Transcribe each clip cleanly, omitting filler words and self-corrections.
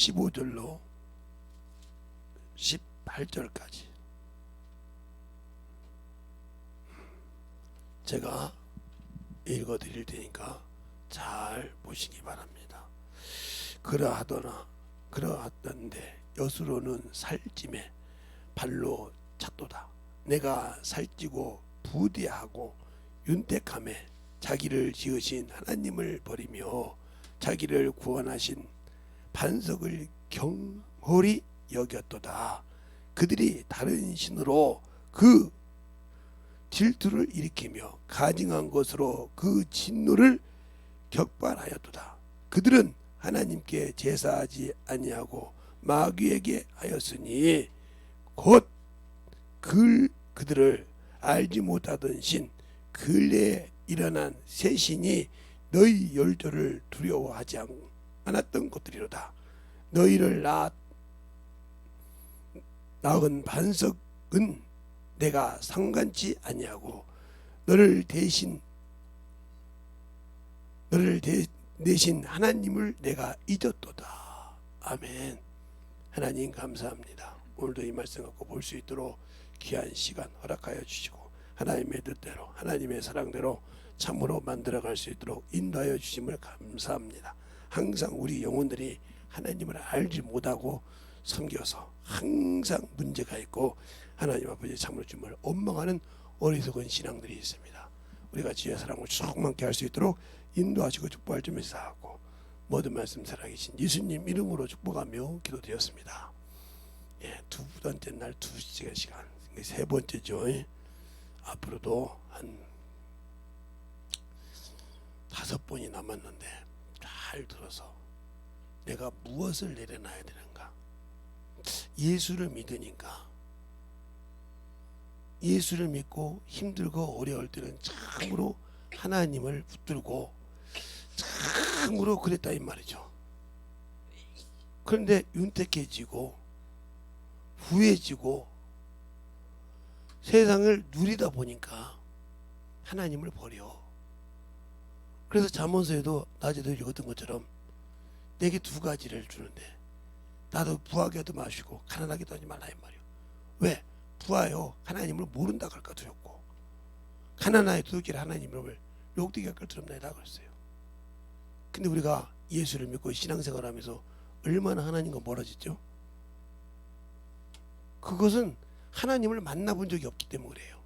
15절로 18절까지 제가 읽어 드릴 테니까 잘 보시기 바랍니다. 그러하던데 여수로는 살찜에 발로 찼도다. 내가 살찌고 부대하고 윤택함에 자기를 지으신 하나님을 버리며 자기를 구원하신 반석을 경홀히 여겼도다. 그들이 다른 신으로 그 질투를 일으키며 가증한 것으로 그 진노를 격발하였도다. 그들은 하나님께 제사하지 아니하고 마귀에게 하였으니 곧 그들을 알지 못하던 신 근래에 일어난 새 신이 너희 열조를 두려워하지 않았던 것들이로다. 너희를 낳은 반석은 내가 상관치 아니하고 너를 대신 하나님을 내가 잊었도다. 아멘. 하나님 감사합니다. 오늘도 이 말씀 갖고 볼 수 있도록 귀한 시간 허락하여 주시고 하나님의 뜻대로 하나님의 사랑대로 참으로 만들어갈 수 있도록 인도하여 주심을 감사합니다. 항상 우리 영혼들이 하나님을 알지 못하고 섬겨서 항상 문제가 있고 하나님 아버지 참으로 주님을 원망하는 어리석은 신앙들이 있습니다. 우리가 지혜의 사랑을 충만케 할 수 있도록 인도하시고 축복할 줄 믿사하고 모든 말씀 살아계신 예수님 이름으로 축복하며 기도드렸습니다. 두 번째 날 2시간 세 번째죠. 앞으로도 한 5번이 남았는데 잘 들어서 내가 무엇을 내려놔야 되는가. 예수를 믿으니까 예수를 믿고 힘들고 어려울 때는 참으로 하나님을 붙들고 참으로 그랬다 이 말이죠. 그런데 윤택해지고 후해지고 세상을 누리다 보니까 하나님을 버려. 그래서 잠언서에도 낮에도 읽었던 것처럼 내게 2가지를 주는데 나도 부하게 하지 마시고 가난하게도 하지 말라 이 말이요. 왜? 부하요 하나님을 모른다 할까 두렵고 가난하게 두렵게 하나님을 욕되게 할까 두렵나이다 그랬어요. 근데 우리가 예수를 믿고 신앙생활하면서 얼마나 하나님과 멀어졌죠? 그것은 하나님을 만나본 적이 없기 때문에 그래요.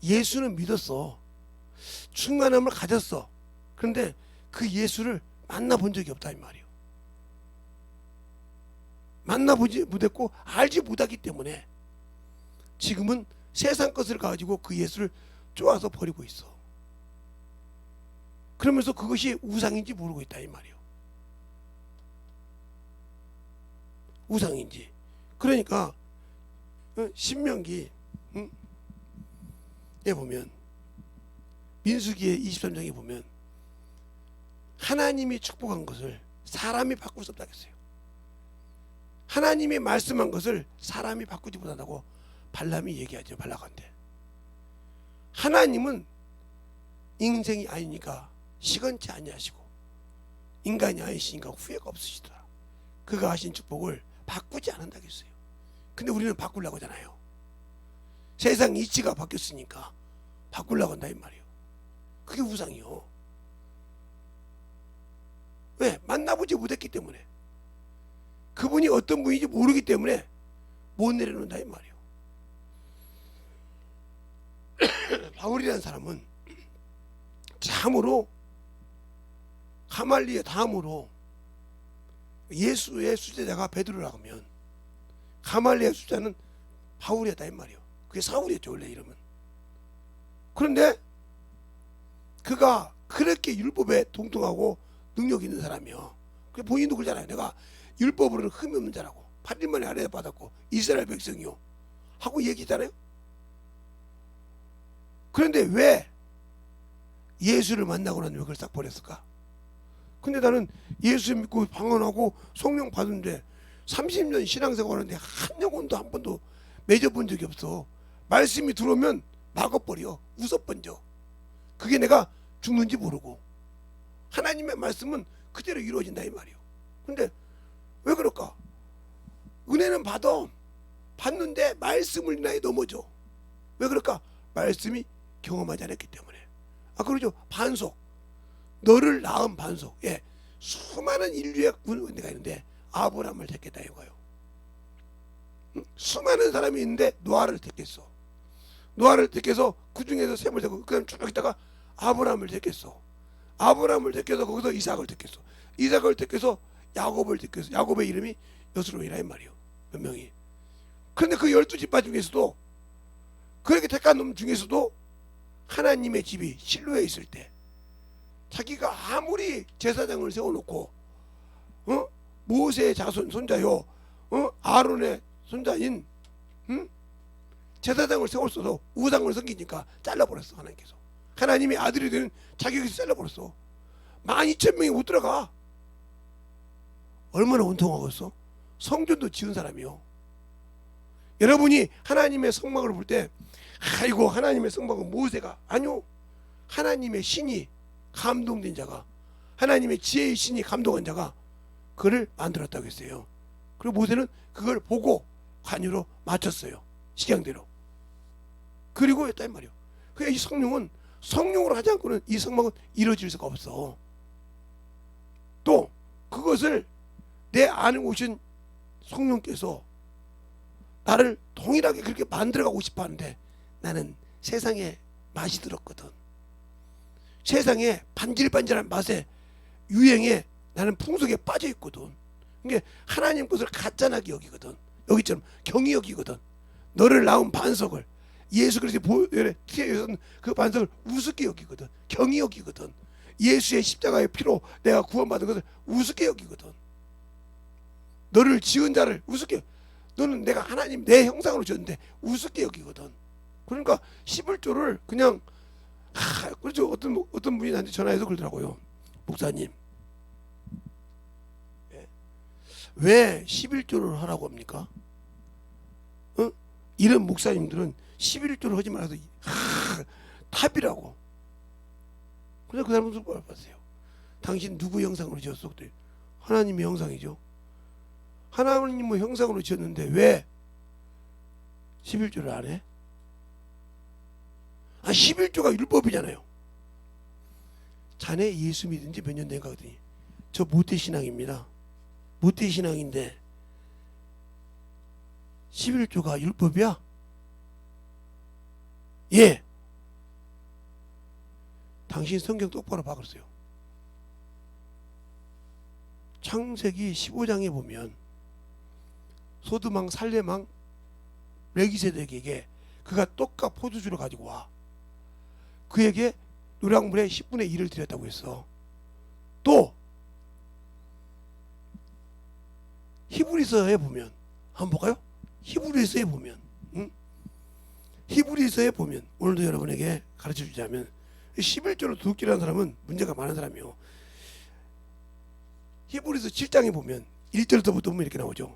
예수는 믿었어. 충만함을 가졌어. 그런데 그 예수를 만나본 적이 없다 이 말이에요. 만나보지 못했고 알지 못하기 때문에 지금은 세상 것을 가지고 그 예수를 쪼아서 버리고 있어. 그러면서 그것이 우상인지 모르고 있다 이 말이에요. 우상인지. 그러니까 신명기에 보면 민수기의 23장에 보면 하나님이 축복한 것을 사람이 바꿀 수 없다고 했어요. 하나님이 말씀한 것을 사람이 바꾸지 못한다고 발람이 얘기하죠. 발락한테 하나님은 인생이 아니니까 시건치 아니하시고 인간이 아니시니까 후회가 없으시더라. 그가 하신 축복을 바꾸지 않는다고 했어요. 근데 우리는 바꾸려고 하잖아요. 세상 이치가 바뀌었으니까 바꾸려고 한다 이 말이에요. 그게 우상이요. 왜? 만나보지 못했기 때문에 그분이 어떤 분인지 모르기 때문에 못 내려놓는다 이 말이에요. 바울이라는 사람은 참으로 가말리의 다음으로 예수의 수제자가 베드로라고 하면 가말리의 수제자는 바울이었다 이 말이에요. 그게 사울이었죠 원래 이름은. 그런데 그가 그렇게 율법에 동통하고 능력 있는 사람이요. 그 본인도 그러잖아요. 내가 율법으로는 흠이 없는 자라고 8일 만에 아뢰 받았고 이스라엘 백성이요 하고 얘기잖아요. 그런데 왜 예수를 만나고 난 후에 그걸 싹 버렸을까? 근데 나는 예수 믿고 방언하고 성령 받은데 30년 신앙생활하는데 한 영혼도 한 번도 맺어본 적이 없어. 말씀이 들어오면 막아버려. 웃어번져. 그게 내가 죽는지 모르고 하나님의 말씀은 그대로 이루어진다 이 말이에요. 근데 왜 그럴까? 은혜는 받는데 말씀을 인하여 넘어져. 왜 그럴까? 말씀이 경험하지 않았기 때문에. 그러죠. 반석. 너를 낳은 반석. 예. 수많은 인류의 은혜가 있는데 아브라함을 택했다 이거예요. 수많은 사람이 있는데 노아를 택했어. 노아를 택해서 그 중에서 셈을 택고 그다음 쭉 있다가 아브라함을 택했어. 아브라함을 택해서 거기서 이삭을 택했어. 이삭을 택해서 야곱을 택했어. 야곱의 이름이 여스로이라 이 말이요. 몇 명이. 그런데 그 12집파 중에서도 그렇게 택한 놈 중에서도 하나님의 집이 실로에 있을 때 자기가 아무리 제사장을 세워놓고 모세의 자손 손자요 아론의 손자인 제사장을 세웠어도 우상을 섬기니까 잘라버렸어. 하나님께서. 하나님의 아들이 되는 자격에서 잘라버렸어. 12,000명이 못 들어가. 얼마나 원통하겠어. 성전도 지은 사람이요. 여러분이 하나님의 성막을 볼 때 아이고 하나님의 성막은 모세가 아니요. 하나님의 신이 감동된 자가 하나님의 지혜의 신이 감동한 자가 그를 만들었다고 했어요. 그리고 모세는 그걸 보고 관유로 맞췄어요. 식양대로. 그리고 했단 말이에요. 그러니까 이 성령은 성령으로 하지 않고는 이 성막은 이루어질 수가 없어. 또 그것을 내 안에 오신 성령께서 나를 동일하게 그렇게 만들어가고 싶어 하는데 나는 세상에 맛이 들었거든. 세상에 반질반질한 맛에 유행에 나는 풍속에 빠져 있거든. 그러니까 하나님 것을 가짜나게 여기거든. 여기처럼 경히 여기거든. 너를 낳은 반석을 예수 그리스도의 그 반석을 우습게 여기거든. 경히 여기거든. 예수의 십자가의 피로 내가 구원받은 것을 우습게 여기거든. 너를 지은 자를 우습게, 너는 내가 하나님 내 형상으로 지었는데 우습게 여기거든. 그러니까 11조를 그냥 그렇죠. 어떤 분이 나한테 전화해서 그러더라고요. 목사님, 왜 11조를 하라고 합니까? 이런 목사님들은 11조를 하지 말아서 탑이라고. 그래서 그 사람은 뭘 봤어요? 당신 누구 형상으로 지었어? 그때 하나님의 형상이죠. 하나님의 형상으로 지었는데 왜 11조를 안 해? 11조가 율법이잖아요. 자네 예수 믿은 지 몇 년 된가 하더니 저 모태신앙입니다. 모태신앙인데 11조가 율법이야? 예. 당신 성경 똑바로 봐 그랬어요. 창세기 15장에 보면 소돔왕 살렘왕 멜기세덱에게 그가 떡과 포도주를 가지고 와. 그에게 노량물의 10분의 1을 드렸다고 했어. 또 히브리서에 보면 한번 볼까요? 히브리서에 보면 히브리서에 보면 오늘도 여러분에게 가르쳐 주자면 11조를 도둑질하는 사람은 문제가 많은 사람이요. 히브리서 7장에 보면 1절부터 보면 이렇게 나오죠.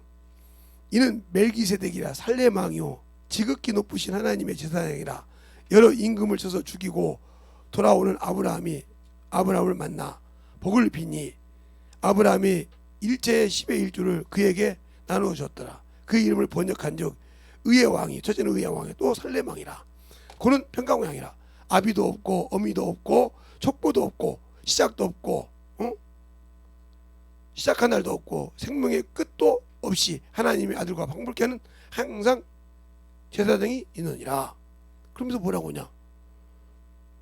이는 멜기세덱이라 살렘왕이요 지극히 높으신 하나님의 제사장이라 여러 임금을 쳐서 죽이고 돌아오는 아브라함을 만나 복을 비니 아브라함이 일제의 10의 1조를 그에게 나누어 줬더라. 그 이름을 번역한즉 의의 왕이, 첫째는 의의 왕이 또 살렘왕이라. 그는 평강왕이라. 아비도 없고 어미도 없고 촉보도 없고 시작도 없고 시작한 날도 없고 생명의 끝도 없이 하나님의 아들과 방불케 하는 항상 제사장이 있느니라. 그러면서 뭐라고 하냐?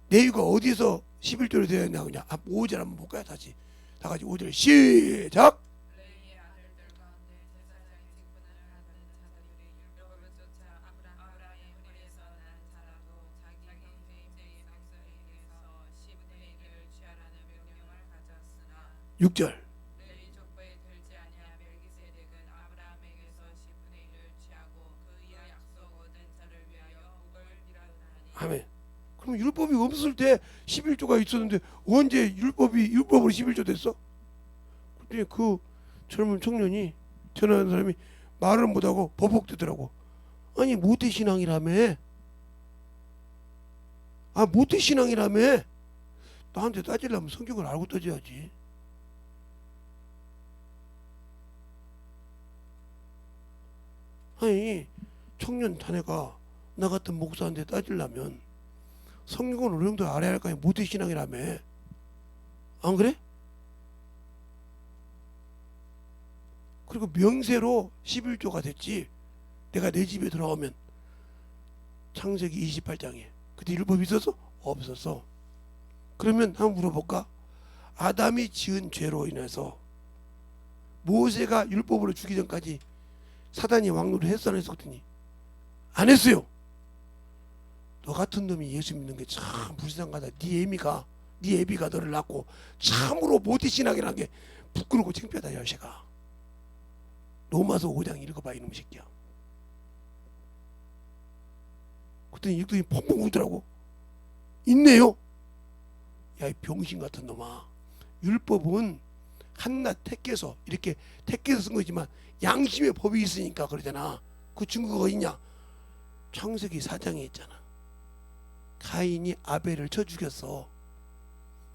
레위가 어디서 11조를 되어야 하냐? 5절 한번 볼까요? 다시 다 같이 5절 시작. 레위의 아들들 가운데 제사장의 직분을 하는 자들이 율법을 쫓아 아브라함의 뿌리에서 난 자라도 자기 형제인 백성에게서 10분의 1을 취하라는 명령을 가졌으나 6절 레위 족보에 들지 아니한 멜기세덱은 아브라함에게서 10분의 1을 취하고 그 약속 얻은 자를 위하여 복을 빌었나니. 아멘. 그럼 율법이 없을 때 11조가 있었는데 언제 율법으로 11조 됐어? 근데 그 젊은 청년이 전화하는 사람이 말을 못하고 버벅대더라고. 아니 모태신앙이라며. 모태신앙이라며. 나한테 따지려면 성경을 알고 따져야지. 아니 청년 자네가 나 같은 목사한테 따지려면 성경은 어느 정도 알아야 할 거 아니야. 모태신앙이라며. 안 그래? 그리고 명세로 11조가 됐지. 내가 내 집에 들어오면 창세기 28장에 그때 율법이 있었어? 없었어. 그러면 한번 물어볼까? 아담이 지은 죄로 인해서 모세가 율법으로 주기 전까지 사단이 왕노를 했어 안 했어? 그랬더니 안 했어요. 너 같은 놈이 예수 믿는 게 참 불쌍하다. 네 애비가 너를 낳고 참으로 모태신앙이라는 게 부끄럽고 창피하다. 야새가 로마서 5장 읽어봐 이놈 새끼야. 그랬더니 읽더니 펑펑 울더라고. 있네요. 야 이 병신 같은 놈아. 율법은 한낱 택해서 이렇게 택해서 쓴 거지만 양심의 법이 있으니까 그러잖아. 그 증거가 있냐? 창세기 4장에 있잖아. 가인이 아벨을 쳐 죽였어.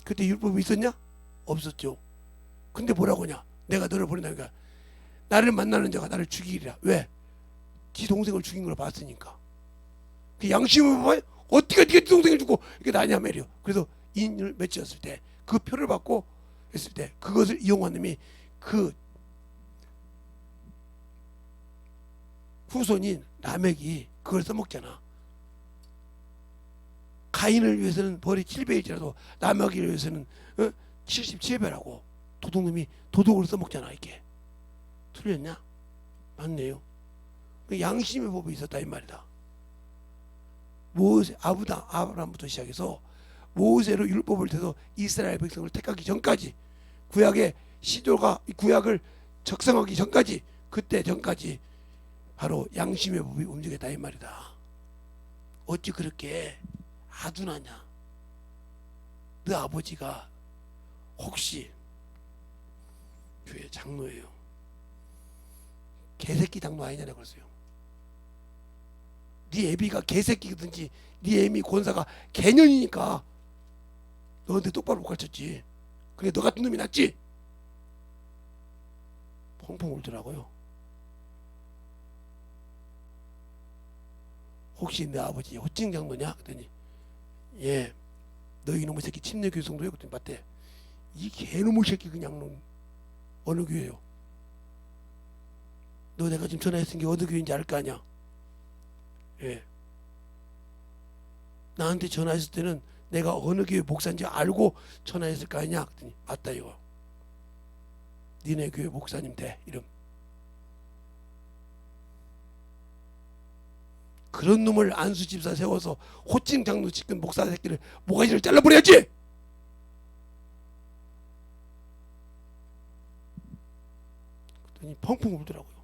그때 율법이 있었냐? 없었죠. 근데 뭐라고 하냐? 내가 너를 보낸다니까 나를 만나는 자가 나를 죽이리라. 왜? 지 동생을 죽인 걸 봤으니까. 그 양심을 봐요. 어떻게 네가 네 동생을 죽고 이게 나냐 말이요. 그래서 인을 맺혔을 때 그 표를 받고 했을 때 그것을 이용한 놈이 그 후손인 라멕이 그걸 써먹잖아. 가인을 위해서는 벌이 7배일지라도 라멕을 위해서는 77배라고 도둑놈이 도둑으로 써먹잖아. 이게 틀렸냐? 맞네요. 양심의 법이 있었다 이 말이다. 모세 아브라함부터 시작해서 모세로 율법을 대서 이스라엘 백성을 택하기 전까지 구약의 시조가 구약을 적성하기 전까지 그때 전까지 바로 양심의 법이 움직였다 이 말이다. 어찌 그렇게 아둔하냐? 너 아버지가 혹시 교회 장로예요. 개새끼 장로 아니냐고 그랬어요. 네 애비가 개새끼든지 네 애미 권사가 개년이니까 너한테 똑바로 못 가르쳤지. 그래 너 같은 놈이 낫지. 펑펑 울더라고요. 혹시 내 아버지 호칭 장로냐? 그랬더니 예, 너 이놈의 새끼 침례교회 성도요? 그랬더니 맞대. 이 개놈의 새끼 그냥 놈 어느 교회요? 너 내가 지금 전화했은 게 어느 교회인지 알 거 아니야? 예. 나한테 전화했을 때는 내가 어느 교회 목사인지 알고 전화했을 거 아니냐? 그랬더니 맞다 이거. 니네 교회 목사님 돼 이름. 그런 놈을 안수 집사 세워서 호칭 장로 찍은 목사 새끼를 모가지를 잘라버려야지. 그랬더니 펑펑 울더라고요.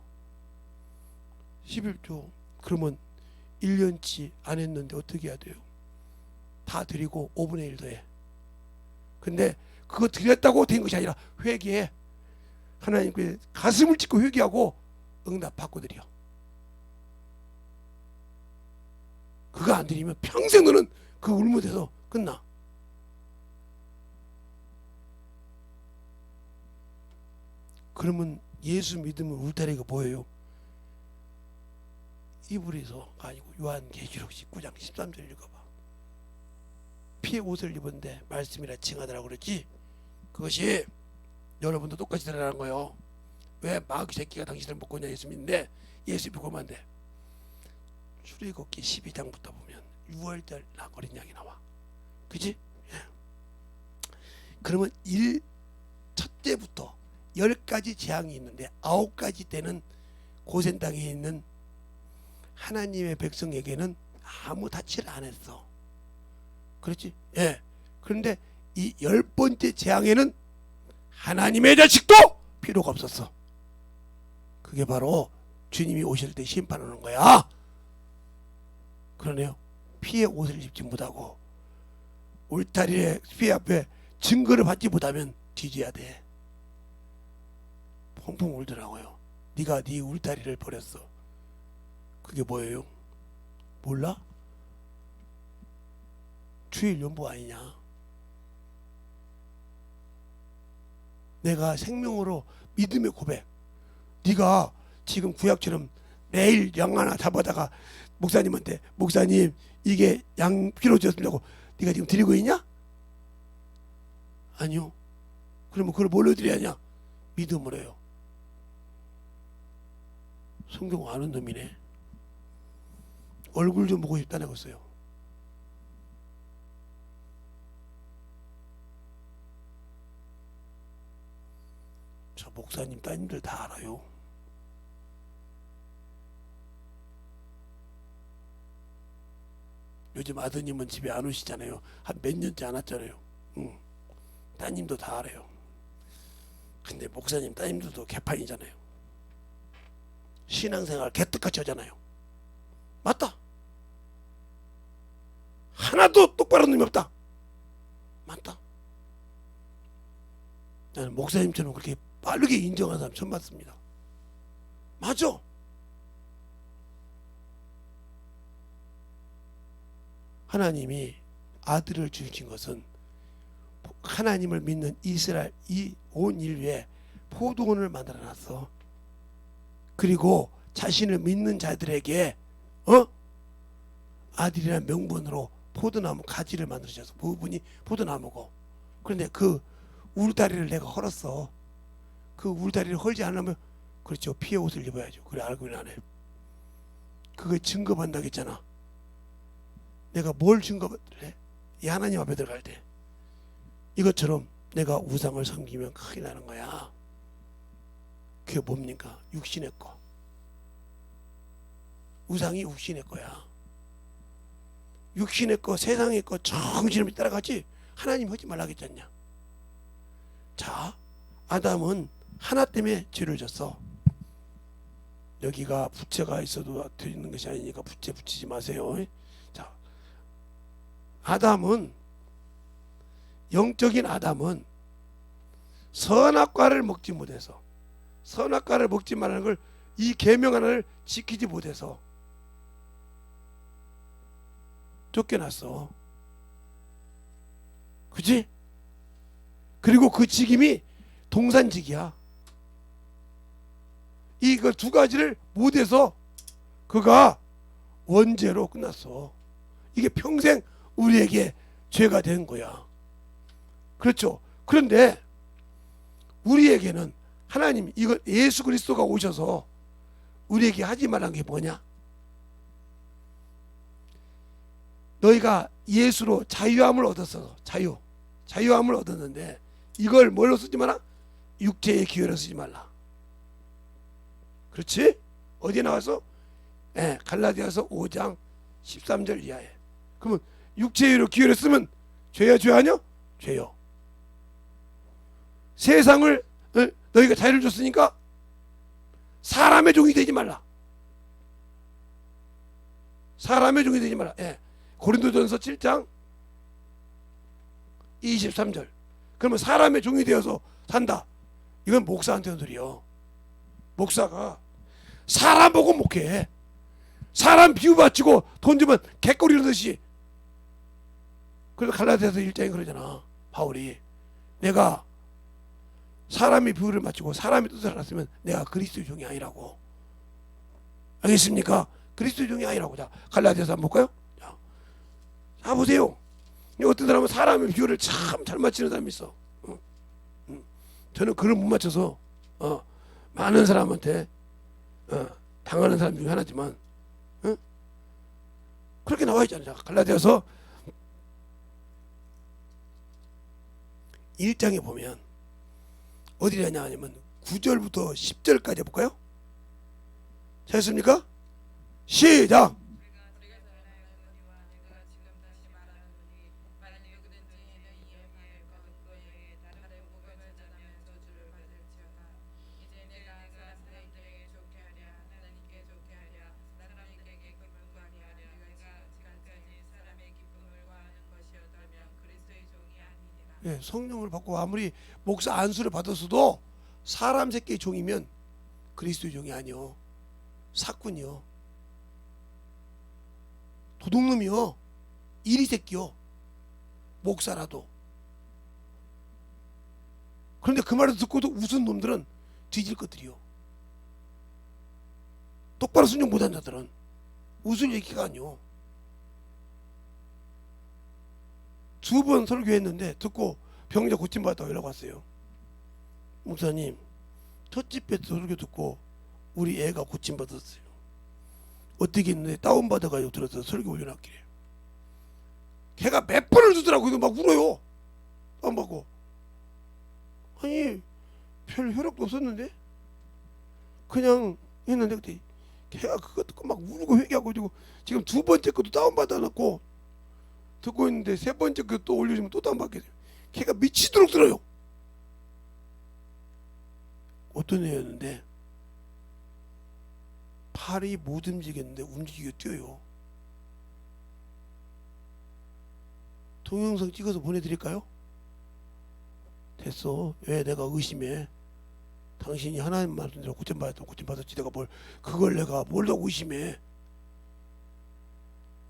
11조 그러면 1년치 안 했는데 어떻게 해야 돼요? 다 드리고 5분의 1 더해. 근데 그거 드렸다고 된 것이 아니라 회개해. 하나님께 가슴을 찢고 회개하고 응답 받고 드려. 그거 안 드리면 평생 너는 그 울무대서 끝나. 그러면 예수 믿으면 울타리가 뭐예요? 이불에서가 아니고 요한계시록 19장 13절 읽어봐. 피의 옷을 입었는데 말씀이라 칭하더라고 그랬지. 그것이 여러분도 똑같이 들어라는 거예요. 왜 마귀 새끼가 당신을 먹고 있냐? 예수 믿는데 예수 믿고 만 돼. 출애굽기 12장부터 보면 6월절 나 어린 양이 나와. 그지? 예. 그러면 첫째부터 10가지 재앙이 있는데 9가지 때는 고센 땅에 있는 하나님의 백성에게는 아무 다치를 안 했어. 그렇지? 예. 그런데 이 10번째 재앙에는 하나님의 자식도 필요가 없었어. 그게 바로 주님이 오실 때 심판하는 거야. 그러네요. 피의 옷을 입지 못하고 울타리에 피 앞에 증거를 받지 못하면 뒤져야 돼. 펑펑 울더라고요. 네가 네 울타리를 버렸어. 그게 뭐예요? 몰라? 주일 연보 아니냐? 내가 생명으로 믿음의 고백. 네가 지금 구약처럼 매일 양 하나 잡아다가 목사님한테 목사님 이게 양 필요 줬습니다고 네가 지금 드리고 있냐? 아니요. 그러면 그걸 뭘로 드려야 하냐? 믿음으로 해요. 성경 아는 놈이네. 얼굴 좀 보고 싶다는 거였어요. 저 목사님 따님들 다 알아요. 요즘 아드님은 집에 안 오시잖아요. 한 몇 년째 안 왔잖아요. 따님도 다 알아요. 근데 목사님 따님들도 개판이잖아요. 신앙생활 개떡같이 하잖아요. 맞다. 하나도 똑바른 놈이 없다. 맞다. 나는 목사님처럼 그렇게 빠르게 인정하는 사람 처음 봤습니다. 맞아. 하나님이 아들을 주신 것은 하나님을 믿는 이스라엘 이 온 인류에 포도원을 만들어놨어. 그리고 자신을 믿는 자들에게 아들이라는 명분으로 포도나무 가지를 만들어줘서 부분이 포도나무고. 그런데 그 울다리를 내가 헐었어. 그 울다리를 헐지 않으면 그렇죠. 피의 옷을 입어야죠. 그래 알고 있네. 그거 증거받는다고 했잖아. 내가 뭘 증거받을래? 이 하나님 앞에 들어갈 때 이것처럼 내가 우상을 섬기면 큰일 나는 거야. 그게 뭡니까? 육신의 거. 우상이 육신의 거야. 육신의 거, 세상의 거 정신없이 따라가지 하나님 하지 말라고 했지 않냐. 자, 아담은 하나 때문에 죄를 졌어. 여기가 부채가 있어도 되는 것이 아니니까 부채 붙이지 마세요. 자, 아담은 영적인 아담은 선악과를 먹지 못해서 선악과를 먹지 말라는 걸 이 계명 하나를 지키지 못해서 쫓겨났어. 그치? 그리고 그 직임이 동산직이야. 이거 두 가지를 못해서 그가 원죄로 끝났어. 이게 평생 우리에게 죄가 된 거야. 그렇죠. 그런데 우리에게는 하나님 이거 예수 그리스도가 오셔서 우리에게 하지 말란 게 뭐냐? 너희가 예수로 자유함을 얻었어. 자유함을 얻었는데 이걸 뭘로 쓰지 마라? 육체의 기회로 쓰지 말라. 그렇지? 어디에 나와서? 갈라디아서 5장 13절 이하에. 그러면 육체의 기회로 쓰면 죄야 죄 아니야? 죄요. 세상을 너희가 자유를 줬으니까 사람의 종이 되지 말라. 사람의 종이 되지 말라. 고린도전서 7장 23절. 그러면 사람의 종이 되어서 산다. 이건 목사한테는 소리요. 목사가 사람 보고 목해. 사람 비유받치고 돈 주면 개꼬리 그러듯이. 그래서 갈라디아서 1장에 그러잖아. 바울이 내가 사람의 비유를 맞추고 사람의 뜻을 알았으면 내가 그리스도의 종이 아니라고. 알겠습니까? 그리스도의 종이 아니라고. 자, 갈라디아서 한번 볼까요? 자, 보세요. 어떤 사람은 사람의 비유를 참 잘 맞추는 사람이 있어. 저는 그걸 못 맞춰서 많은 사람한테 당하는 사람 중에 하나지만 그렇게 나와 있잖아요. 갈라디아서 1장에 보면 어디냐냐 하면 9절부터 10절까지 볼까요? 됐습니까? 시작. 우리가 전하였거니와 내가 지금 다시 말하노니 만일 누구든지 너희에게 너희에게 다른 복음을 전하면 저주를 받을지어다. 이제 내가 사람들에게 좋게 하랴 하나님께 좋게 하랴 사람에게 기쁨을 구하랴 내가 지금까지 사람의 기쁨을 구하는 것이었다면 그리스도의 종이 아니니라. 성령을 받고 아무리 목사 안수를 받았어도 사람 새끼의 종이면 그리스도의 종이 아니요. 사꾼이요. 도둑놈이요. 이리 새끼요. 목사라도. 그런데 그 말을 듣고도 웃은 놈들은 뒤질 것들이요. 똑바로 순종 못한 자들은 웃을 얘기가 아니오. 두 번 설교했는데 듣고 병자 고침받았다고 연락 왔어요. 목사님, 첫 집회 설교 듣고 우리 애가 고침받았어요. 어떻게 했는데 다운받아가지고 들어서 설교 올려놨길래 걔가 몇 번을 듣더라고. 이거 막 울어요. 다운받고. 아니 별 효력도 없었는데 그냥 했는데 그때 걔가 그거 듣고 막 울고 회개하고 지금 두 번째 것도 다운받아놨고 듣고 있는데 세 번째 거 또 올려주면 또 다운받게 돼요. 걔가 미치도록 들어요. 어떤 애였는데 팔이 못 움직였는데 움직이고 뛰어요. 동영상 찍어서 보내드릴까요? 됐어. 왜 내가 의심해? 당신이 하나님 말씀대로 고침받았다고 고침받았지. 내가 뭘 그걸 내가 뭘로 의심해?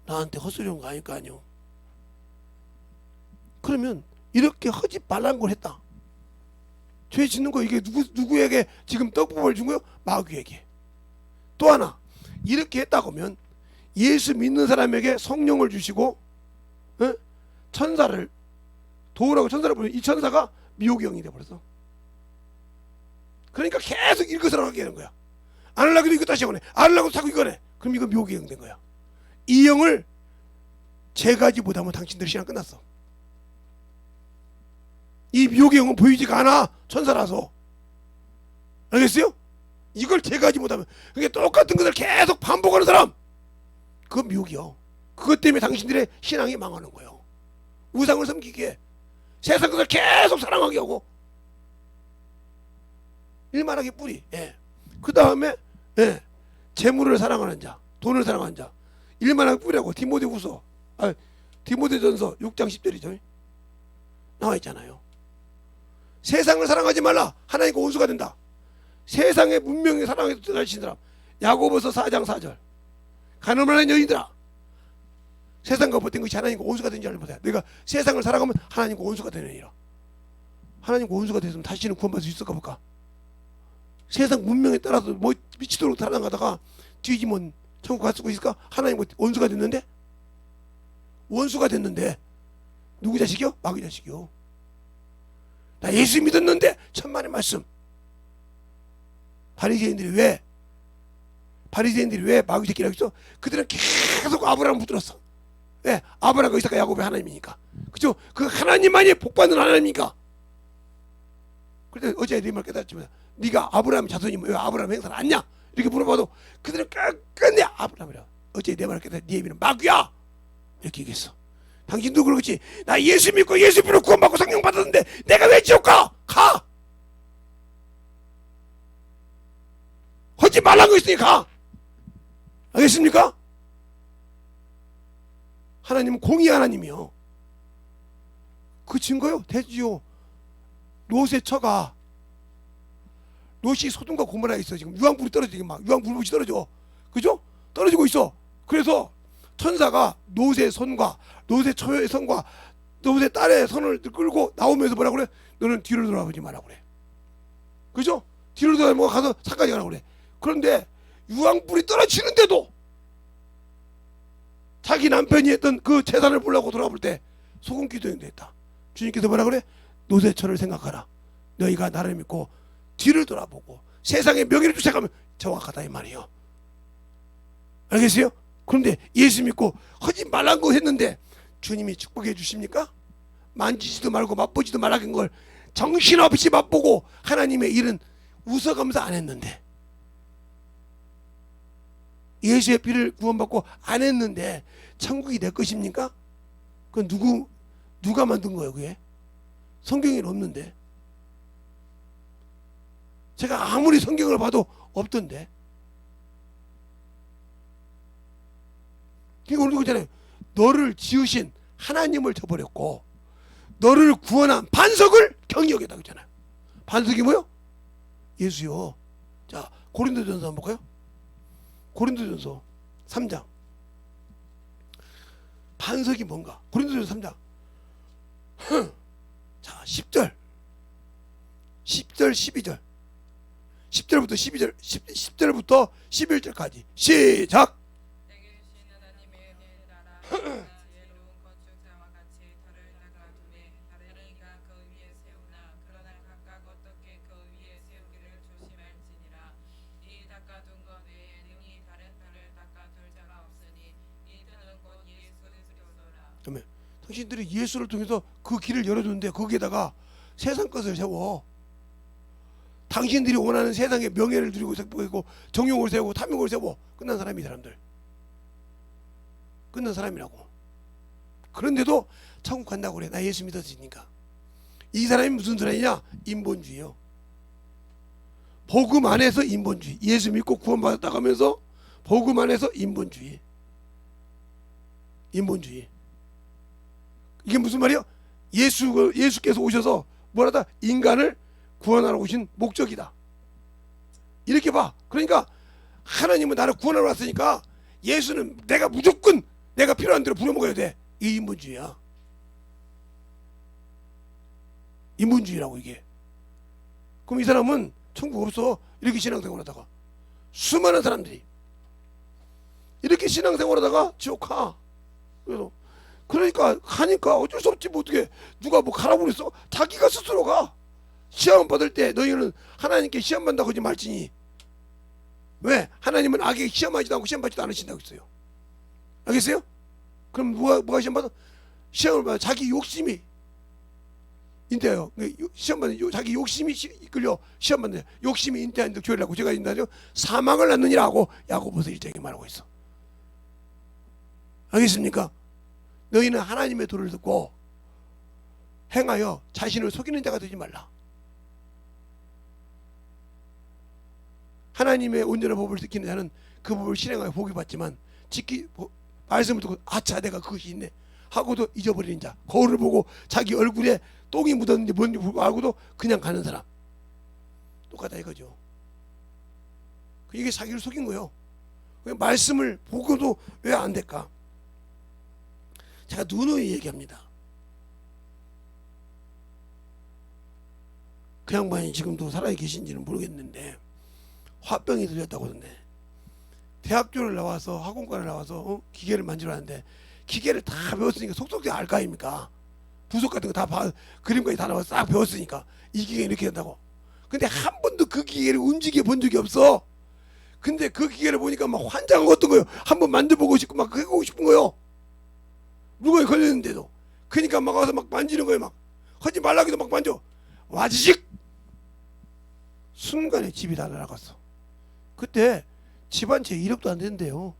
나한테 헛소리 한 거 아닐 거 아니오. 그러면 이렇게 허지 말란 걸 했다. 죄 짓는 거 이게 누구에게 지금 떡밥을 준 거요? 마귀에게. 또 하나 이렇게 했다고 하면 예수 믿는 사람에게 성령을 주시고 천사를 도우라고 천사를 보내. 이 천사가 미혹의 영이 되어버렸어. 그러니까 계속 읽어서라고 하게 되는 거야. 안 하려고도 이거 다시 하고 안 하려고 자꾸 이거 해. 그럼 이거 미혹의 영 된 거야. 이 영을 제가지 못하면 당신들 시간 끝났어. 이 미혹의 영은 보이지가 않아. 천사라서. 알겠어요? 이걸 제가지 못하면 그게 똑같은 것을 계속 반복하는 사람, 그건 미혹이요. 그것 때문에 당신들의 신앙이 망하는 거예요. 우상을 섬기기에 세상 것을 계속 사랑하게 하고 일만하게 뿌리. 그 다음에 재물을 사랑하는 자, 돈을 사랑하는 자, 일만하게 뿌리라고 디모데전서 6장 10절이죠. 나와 있잖아요. 세상을 사랑하지 말라. 하나님과 원수가 된다. 세상의 문명에 사랑해서 들어가신 사람. 야고보서 4장 4절. 가늠하는 여인들아, 세상과 벗된 것이 하나님과 원수가 된 줄 알지 못해. 내가 세상을 사랑하면 하나님과 원수가 되느니라. 하나님과 원수가 됐으면 다시는 구원받을 수 있을까 볼까? 세상 문명에 따라서 뭐 미치도록 살아가다가 뒤지면 천국 갈 수 있을까? 하나님과 원수가 됐는데, 원수가 됐는데 누구 자식이요? 마귀 자식이요. 나 예수 믿었는데 천만의 말씀. 바리새인들이 왜 마귀 새끼라고 했어? 그들은 계속 아브라함을 붙들었어. 왜? 아브라함과 이삭과 야곱의 하나님이니까. 그죠? 그 하나님만이 복받는 하나님이니까. 그런데 어제 네 말 깨달았지만 네가 아브라함 자손이면 왜 아브라함 행사를 안냐? 이렇게 물어봐도 그들은 끝내 아브라함이라. 어제 내 말 깨달았. 네 애비는 마귀야. 이렇게 얘기했어. 당신도 그렇지. 나 예수 믿고 예수 믿고 구원받고 성령 받았는데 내가 왜 지옥 가? 가. 하지 말란 거 있으니 가. 알겠습니까? 하나님은 공의 하나님이요. 그 증거요. 대지요. 롯의 처가, 롯이 소돔과 고모라에 있어. 지금 유황불이 떨어지고 막 유황불빛이 떨어져. 그죠? 떨어지고 있어. 그래서 천사가 롯의 손과 롯의 처의 손과 롯의 딸의 손을 끌고 나오면서 뭐라 그래? 너는 뒤로 돌아보지 마라 그래. 그죠? 뒤로 돌아보고 가서 산까지 가라 그래. 그런데 유황불이 떨어지는데도 자기 남편이 했던 그 재산을 보려고 돌아볼 때 소금 기도행도 했다. 주님께서 뭐라 그래? 롯의 처를 생각하라. 너희가 나를 믿고 뒤를 돌아보고 세상의 명예를 쫓아가면 정확하다 이 말이에요. 알겠어요? 그런데 예수 믿고 하지 말란 거 했는데 주님이 축복해 주십니까? 만지지도 말고 맛보지도 말라는 걸 정신없이 맛보고 하나님의 일은 웃어가면서 안 했는데, 예수의 피를 구원받고 안 했는데 천국이 내 것입니까? 그건 누가 만든 거예요? 그게 성경에는 없는데. 제가 아무리 성경을 봐도 없던데. 그러니까 우리 그잖아요. 너를 지으신 하나님을 저버렸고 너를 구원한 반석을 경히 여겼다 그러잖아요. 반석이 뭐요? 예수요. 자, 고린도전서 한번 볼까요? 고린도전서 3장. 반석이 뭔가? 고린도전서 3장. 자, 10절 12절 10절부터 12절 10절부터 11절까지 시작. 내게 주신 하나님의 은혜에 따라 지혜로운 건축자와 같이 터를 닦아두매 다른 이가 그 위에 세우나 그러나 각각 어떻게 그 위에 세우기를 조심할지니라. 이 닦아둔 것 외에 능히 다른 터를 닦아둘 자가 없으니 이 터는 곧 예수 그리스도라. 아멘. 당신들이 예수를 통해서 그 길을 열어줬는데 거기에다가 세상 것을 세워. 당신들이 원하는 세상의 명예를 누리고 있고 정욕을 세우고 탐욕을 세우고 끝난 사람이 사람들. 끝난 사람이라고. 그런데도 천국 간다고 그래. 나 예수 믿었으니까. 이 사람이 무슨 사람이냐? 인본주의요. 복음 안에서 인본주의. 예수 믿고 구원받았다고 하면서 복음 안에서 인본주의. 인본주의. 이게 무슨 말이야? 예수께서 오셔서 뭐라다? 인간을 구원하러 오신 목적이다. 이렇게 봐. 그러니까 하나님은 나를 구원하러 왔으니까 예수는 내가 무조건 내가 필요한 대로 부려먹어야 돼. 이게 인본주의야. 인본주의라고 이게. 그럼 이 사람은 천국 없어. 이렇게 신앙생활하다가 수많은 사람들이 이렇게 신앙생활하다가 지옥 가. 그래서 그러니까 가니까 어쩔 수 없지. 뭐 어떻게 누가 뭐 가라고 그랬어? 자기가 스스로 가. 시험 받을 때 너희는 하나님께 시험 받는다고 하지 말지니. 왜? 하나님은 악에게 시험하지도 않고 시험 받지도 않으신다고 했어요. 알겠어요? 그럼 뭐가 시험 받아? 시험을 받아 자기 욕심이 인태해요. 시험 받는 자기 욕심이 이끌려 시험 받는 욕심이 인태하는데 교회라고 제가 인다죠. 사망을 낳느니라고 야고보서 1장에 말하고 있어. 알겠습니까? 너희는 하나님의 도를 듣고 행하여 자신을 속이는 자가 되지 말라. 하나님의 온전한 법을 지키는 자는 그 법을 실행하여 복이 받지만 말씀을 듣고 아차 내가 그것이 있네 하고도 잊어버리는 자, 거울을 보고 자기 얼굴에 똥이 묻었는지 뭔지 알고도 그냥 가는 사람 똑같다 이거죠. 이게 자기를 속인 거예요. 말씀을 보고도 왜 안 될까? 제가 누누이 얘기합니다. 그 양반이 지금도 살아계신지는 모르겠는데 화병이 들렸다고 하던데 대학교를 나와서 학원과를 나와서 기계를 만지러 하는데 기계를 다 배웠으니까 속속히 알 거 아닙니까? 부속 같은 거 다 그림까지 다 나와서 싹 배웠으니까 이 기계 이렇게 된다고. 근데 한 번도 그 기계를 움직여 본 적이 없어. 근데 그 기계를 보니까 막 환장한 어떤 거예요. 한번 만져보고 싶고 막 해보고 싶은 거예요. 물건이 걸렸는데도. 그러니까 막 와서 막 만지는 거예요. 막 하지 말라기도 막 만져. 와지직 순간에 집이 다 날아갔어. 그때 집 한 채 1억도 안 되는데요.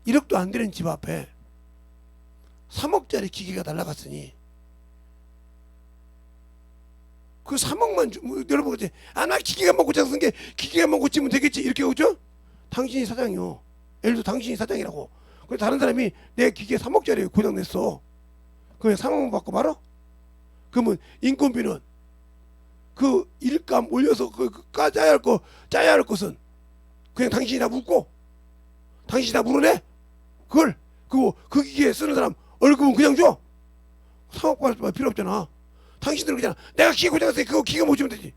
1억도 안 되는 집 앞에 3억짜리 기계가 날아갔으니 그 3억만 여러분 그때 나 기계가 먹고 장쓴 게 기계가 먹고 찌면 되겠지 이렇게 오죠? 당신이 사장이요. 예를 들어 당신이 사장이라고. 그래서 다른 사람이 내 기계 3억짜리 고장냈어. 그럼 3억만 받고 말아? 그러면 인건비는 그 일감 올려서 짜야 할 것은 그냥 당신이 다 묻고 당신이 다 물어내? 그리고 그 기계에 쓰는 사람 월급은 그냥 줘? 3억 받을 필요 없잖아. 당신들은 그냥 내가 기계 고장났으니 그거 기계 못 주면 되지.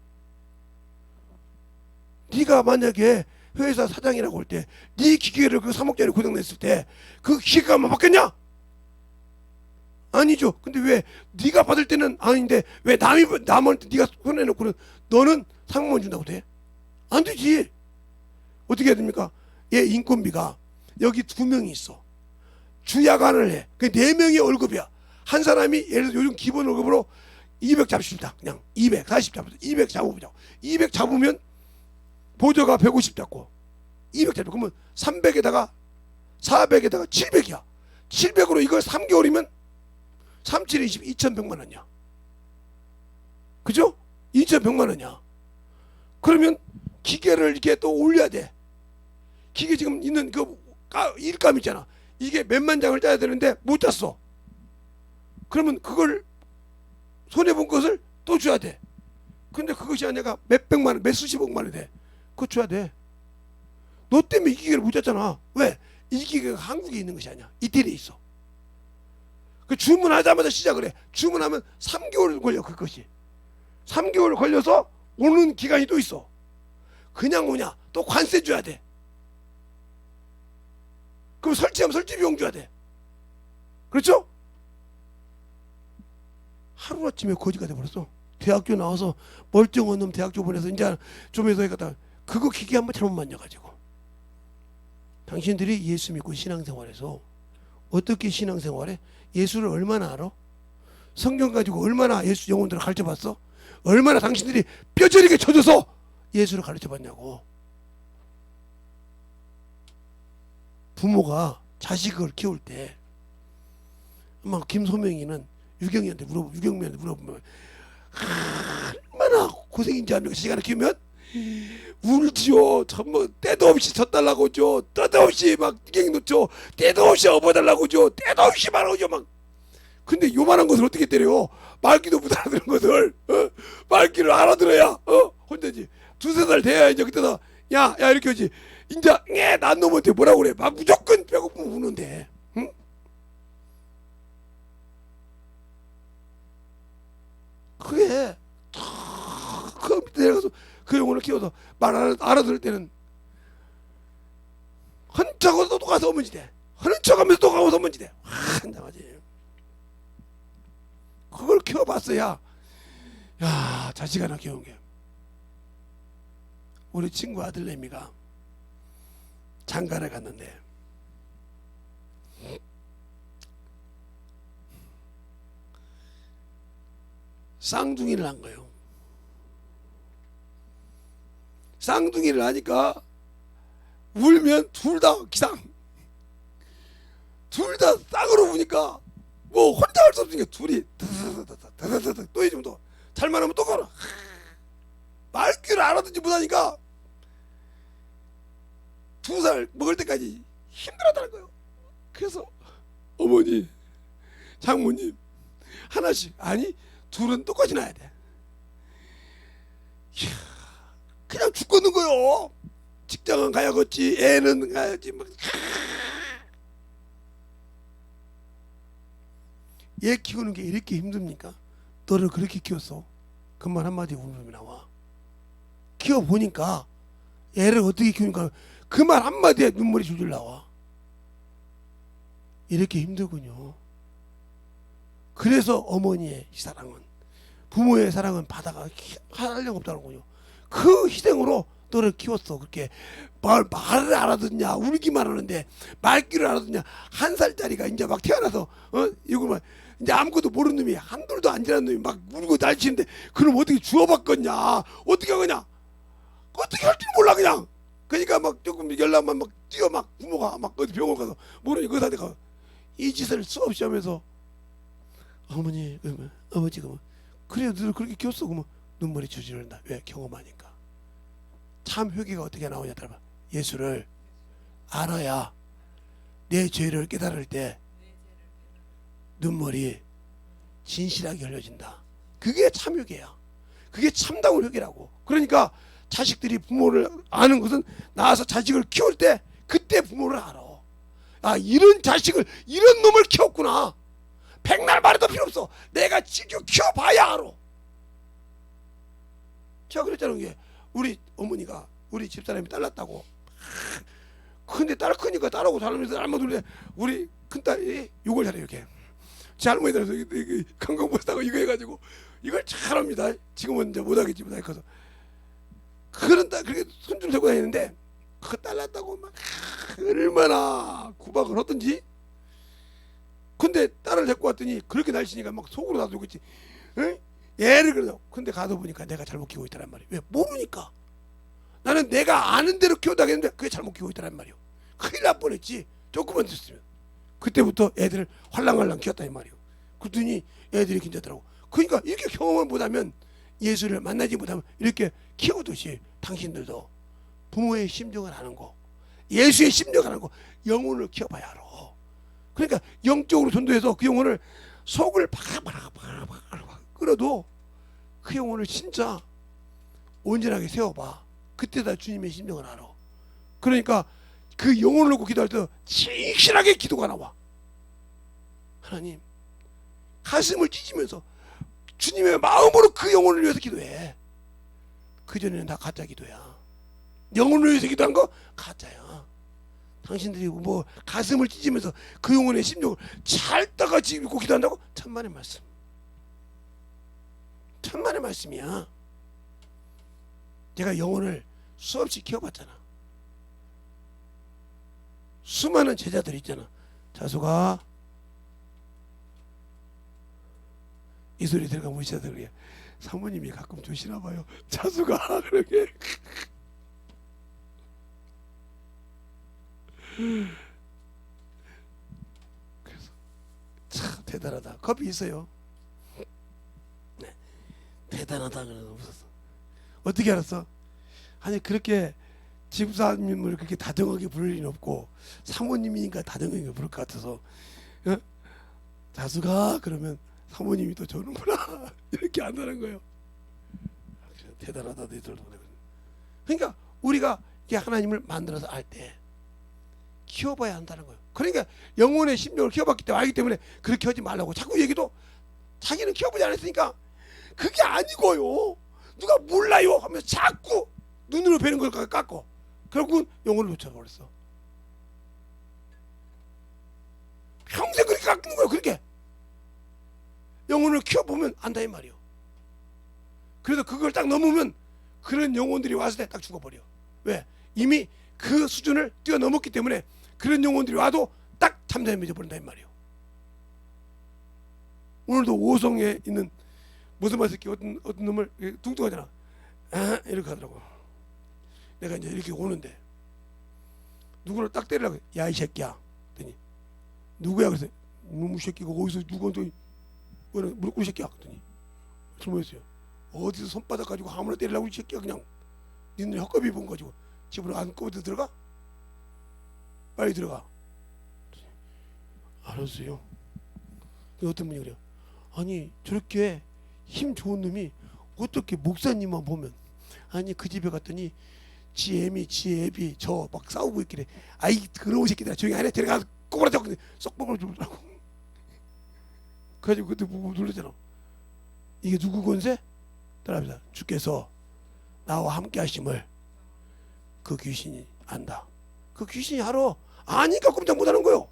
네가 만약에 회사 사장이라고 할 때 네 기계를 그 3억짜리 고장냈을 때 그 기계가 만 받겠냐? 아니죠. 근데 왜 네가 받을 때는 아닌데 왜 남한테 네가 손해놓고는 너는 3억만 준다고 돼? 안 되지. 어떻게 해야 됩니까? 얘 인건비가 여기 2명이 있어. 주야간을 해. 그 4명의 월급이야. 한 사람이 예를 들어 요즘 기본 월급으로 200 잡습니다. 그냥 240 잡아서 200 잡아보자고. 200 잡으면 보조가 150 잡고 200 잡고 그러면 300에다가 400에다가 700이야. 700으로 이걸 3개월이면 37, 20, 2100만 원이야. 그죠? 2100만 원이야. 그러면 기계를 이렇게 또 올려야 돼. 기계 지금 있는 그 일감 있잖아. 이게 몇만 장을 짜야 되는데 못 짰어. 그러면 그걸 손해본 것을 또 줘야 돼. 근데 그것이 아니라 몇백만 원, 몇 수십억만 원이 돼. 그거 줘야 돼. 너 때문에 이 기계를 못 짰잖아. 왜? 이 기계가 한국에 있는 것이 아니야. 이태리에 있어. 그 주문하자마자 시작을 해. 주문하면 3개월 걸려 그것이. 3개월 걸려서 오는 기간이 또 있어. 그냥 오냐? 또 관세 줘야 돼. 그럼 설치하면 설치 비용 줘야 돼. 그렇죠? 하루아침에 거지가 돼버렸어. 대학교 나와서 멀쩡한 놈 대학교 보내서 이제 좀해서 해가다 그거 기계 한번 잘못 만져가지고. 당신들이 예수 믿고 신앙생활에서 어떻게 신앙생활해? 예수를 얼마나 알아? 성경 가지고 얼마나 예수 영혼들을 가르쳐봤어? 얼마나 당신들이 뼈저리게 젖어서 예수를 가르쳐봤냐고. 부모가 자식을 키울 때 아마 김소명이는 유경이한테 물어보면 얼마나 고생인지 압니까? 자식 하나 키우면 울지요. 정말 때도 없이 젖달라고 줘. 때도 없이 막 갱 놓죠. 때도 없이 업어달라고 줘. 때도 없이 말하죠 막. 근데 요만한 것을 어떻게 때려? 말귀도 못 알아듣는 것을 말귀를 알아들어야 혼자지. 2-3살 돼야 이제 그때다 야 이렇게 하지. 이제 난 놈한테 뭐라고 그래? 막 무조건 배고프면 우는데. 응? 그게 그 밑에 내려가서 그 영혼을 키워서 말 알아들을 때는 헌척하면서 또 가서 어머니 돼. 헌척하면서 또 가서 어머니 돼. 한장하지. 그걸 키워봤어야 야 자식 하나 키운 게. 우리 친구 아들내미가 장가를 갔는데 쌍둥이를 한 거예요. 쌍둥이를 하니까 울면 둘 다 기상. 둘 다 쌍으로 우니까 뭐 혼자 할 수 없으니까 둘이 또 이 정도 잘만 하면 또 가라. 말귀를 알아듣지 못하니까 2살 먹을 때까지 힘들었다는 거예요. 그래서 어머니 장모님 하나씩 아니 둘은 똑같이 낳아야 돼. 이야, 그냥 죽겠는 거요. 직장은 가야겠지 애는 가야지 막. 얘 키우는 게 이렇게 힘듭니까? 너를 그렇게 키웠어. 그 말 한마디에 울음이 나와. 키워보니까 애를 어떻게 키우니까 그 말 한마디에 눈물이 줄줄 나와. 이렇게 힘들군요. 그래서 어머니의 사랑은 부모의 사랑은 바다가 한량 없다는군요. 그 희생으로 너를 키웠어. 그렇게 말을 알아듣냐 울기만 하는데 말귀를 알아듣냐. 1살짜리가 이제 막 태어나서 이거만 이제 아무것도 모르는 놈이 한둘도 안 지난 놈이 막 울고 날치는데 그럼 어떻게 주워봤겠냐. 어떻게 하겠냐. 어떻게 할 줄 몰라 그냥. 그러니까 막 조금 연락만 막 뛰어 막 부모가 막 어디 병원 가서 모르니 그 사람가 이 짓을 수없이 하면서 어머니 그러면 아버지 그러면 그래 너를 그렇게 키웠어 그러면 눈물이 줄줄 흐른다. 왜? 경험하니까. 참 회개가 어떻게 나오냐 따라 예수를 알아야 내 죄를 깨달을 때 눈물이 진실하게 흘려진다. 그게 참 회개야. 그게 참다운 회개라고. 그러니까 자식들이 부모를 아는 것은 나와서 자식을 키울 때 그때 부모를 알아. 아 이런 자식을 이런 놈을 키웠구나. 백날 말해도 필요 없어. 내가 직접 키워봐야 알아. 제가 그랬잖아요. 이게 우리 어머니가 우리 집사람이 딸 낳았다고. 근데 딸 크니까 딸하고 살면서 할머니들 우리 큰딸이 욕을 잘해요. 이렇게 제 할머니들에서 관광버스다가 이거 해가지고 이걸 잘합니다. 지금은 이제 못하겠지 못하게 커서 그런 딸 그렇게 손주를 들고 다니는데 그 딸 낳았다고 막 얼마나 구박을 하던지. 근데 딸을 데리고 왔더니 그렇게 날씬이가 막 속으로 놔두고 있지. 얘를 그러다. 근데 가서 보니까 내가 잘못 키우고 있다란 말이야. 왜? 모르니까. 나는 내가 아는 대로 키우다 했는데 그게 잘못 키우고 있다란 말이야. 큰일 날 뻔했지. 조금만 됐으면. 그때부터 애들을 활랑활랑 키웠다 이 말이야. 그랬더니 애들이 괜찮더라고. 그러니까 이렇게 경험을 못하면 예수를 만나지 못하면 이렇게 키우듯이 당신들도 부모의 심정을 아는 거 예수의 심정을 아는 거 영혼을 키워봐야 알아. 그러니까 영적으로 전도해서 그 영혼을 속을 바글바글 끌어도 그 영혼을 진짜 온전하게 세워봐. 그때다 주님의 심정을 알아. 그러니까 그 영혼을 놓고 기도할 때 진실하게 기도가 나와. 하나님 가슴을 찢으면서 주님의 마음으로 그 영혼을 위해서 기도해. 그전에는 다 가짜 기도야. 영혼을 위해서 기도한 거 가짜야. 당신들이 뭐 가슴을 찢으면서 그 영혼의 심령을 찰다가 지고 기도한다고? 천만의 말씀. 천만의 말씀이야. 제가 영혼을 수없이 키워봤잖아. 수많은 제자들이 있잖아. 자수가 이 소리 들어가면 우리 제자들 그래. 사모님이 가끔 주시나 봐요. 자수가 그러게. 그래서 참 대단하다. 겁이 있어요. 네. 대단하다 그래서 웃었어. 어떻게 알았어? 아니 그렇게 집사님을 그렇게 다정하게 부를 일은 없고 사모님이니까 다정하게 부를 것 같아서 어? 자수가 그러면 사모님이 또 저는구나 이렇게 안다는 거예요. 대단하다 너희들도. 그러니까 우리가 이게 하나님을 만들어서 알 때 키워봐야 한다는 거예요. 그러니까 영혼의 심령을 키워봤기 때문에 알기 때문에 그렇게 하지 말라고 자꾸 얘기도 자기는 키워보지 않았으니까 그게 아니고요. 누가 몰라요 하면서 자꾸 눈으로 뵈는 걸 깎고 결국은 영혼을 놓쳐버렸어. 평생 그렇게 깎는 거예요. 그렇게 영혼을 키워보면 안다 이 말이요. 그래서 그걸 딱 넘으면 그런 영혼들이 왔을 때 딱 죽어버려. 왜? 이미 그 수준을 뛰어넘었기 때문에 그런 영혼들이 와도 딱 잠잠히 맺어버린다 이 말이요. 오늘도 오송에 있는 무슨 말이었기 어떤 놈을 뚱뚱하잖아. 아, 이렇게 하더라고. 내가 이제 이렇게 오는데 누구를 딱 때리려고 야 이 새끼야 그랬더니 누구야 그래서 놈 새끼가 어디서 누구한테 무릎 꿇이 새끼야 그랬더니 뭐였어요? 어디서 손바닥 가지고 아무나 때리려고 이 새끼야 그냥 니네 헛겁이 입은 가지고 집으로 안 꺼져 들어가? 빨리 들어가. 알았어요. 어떤 분이 그래요. 아니 저렇게 힘 좋은 놈이 어떻게 목사님만 보면 아니 그 집에 갔더니 지 애비 저 막 싸우고 있길래 아이 그러고 새끼들아 조용히 안 해 데려가서 꼬부라져 쏙 뽑아주더라고. 그래가지고 그때 보고 놀랐잖아. 이게 누구 권세? 따라합니다. 주께서 나와 함께 하심을 그 귀신이 안다. 그 귀신이 알아. 아니까 꼼짝 못하는 거요.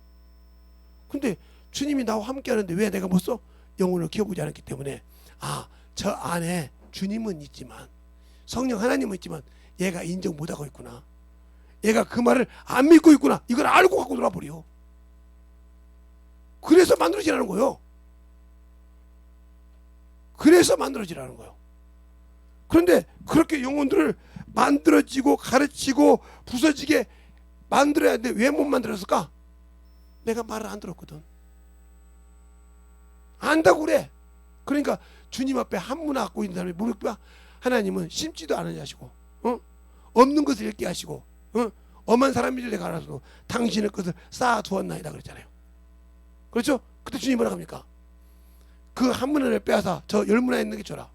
근데 주님이 나와 함께 하는데 왜 내가 못 써? 영혼을 키워보지 않았기 때문에 저 안에 주님은 있지만 성령 하나님은 있지만 얘가 인정 못하고 있구나. 얘가 그 말을 안 믿고 있구나. 이걸 알고 갖고 놀아버려. 그래서 만들어지라는 거예요. 그래서 만들어지라는 거예요. 그런데 그렇게 영혼들을 만들어지고 가르치고 부서지게 만들어야 하는데 왜 못 만들었을까? 내가 말을 안 들었거든. 안다고 그래. 그러니까 주님 앞에 한문 갖고 있는 사람이 모르겠다. 하나님은 심지도 않은 자시고 없는 것을 읽게 하시고 엄한 사람이들 내가 알아서 당신의 것을 쌓아두었나이다 그랬잖아요. 그렇죠? 그때 주님 뭐라 합니까? 그 한문을 빼앗아 저 열문화에 있는 게 줘라.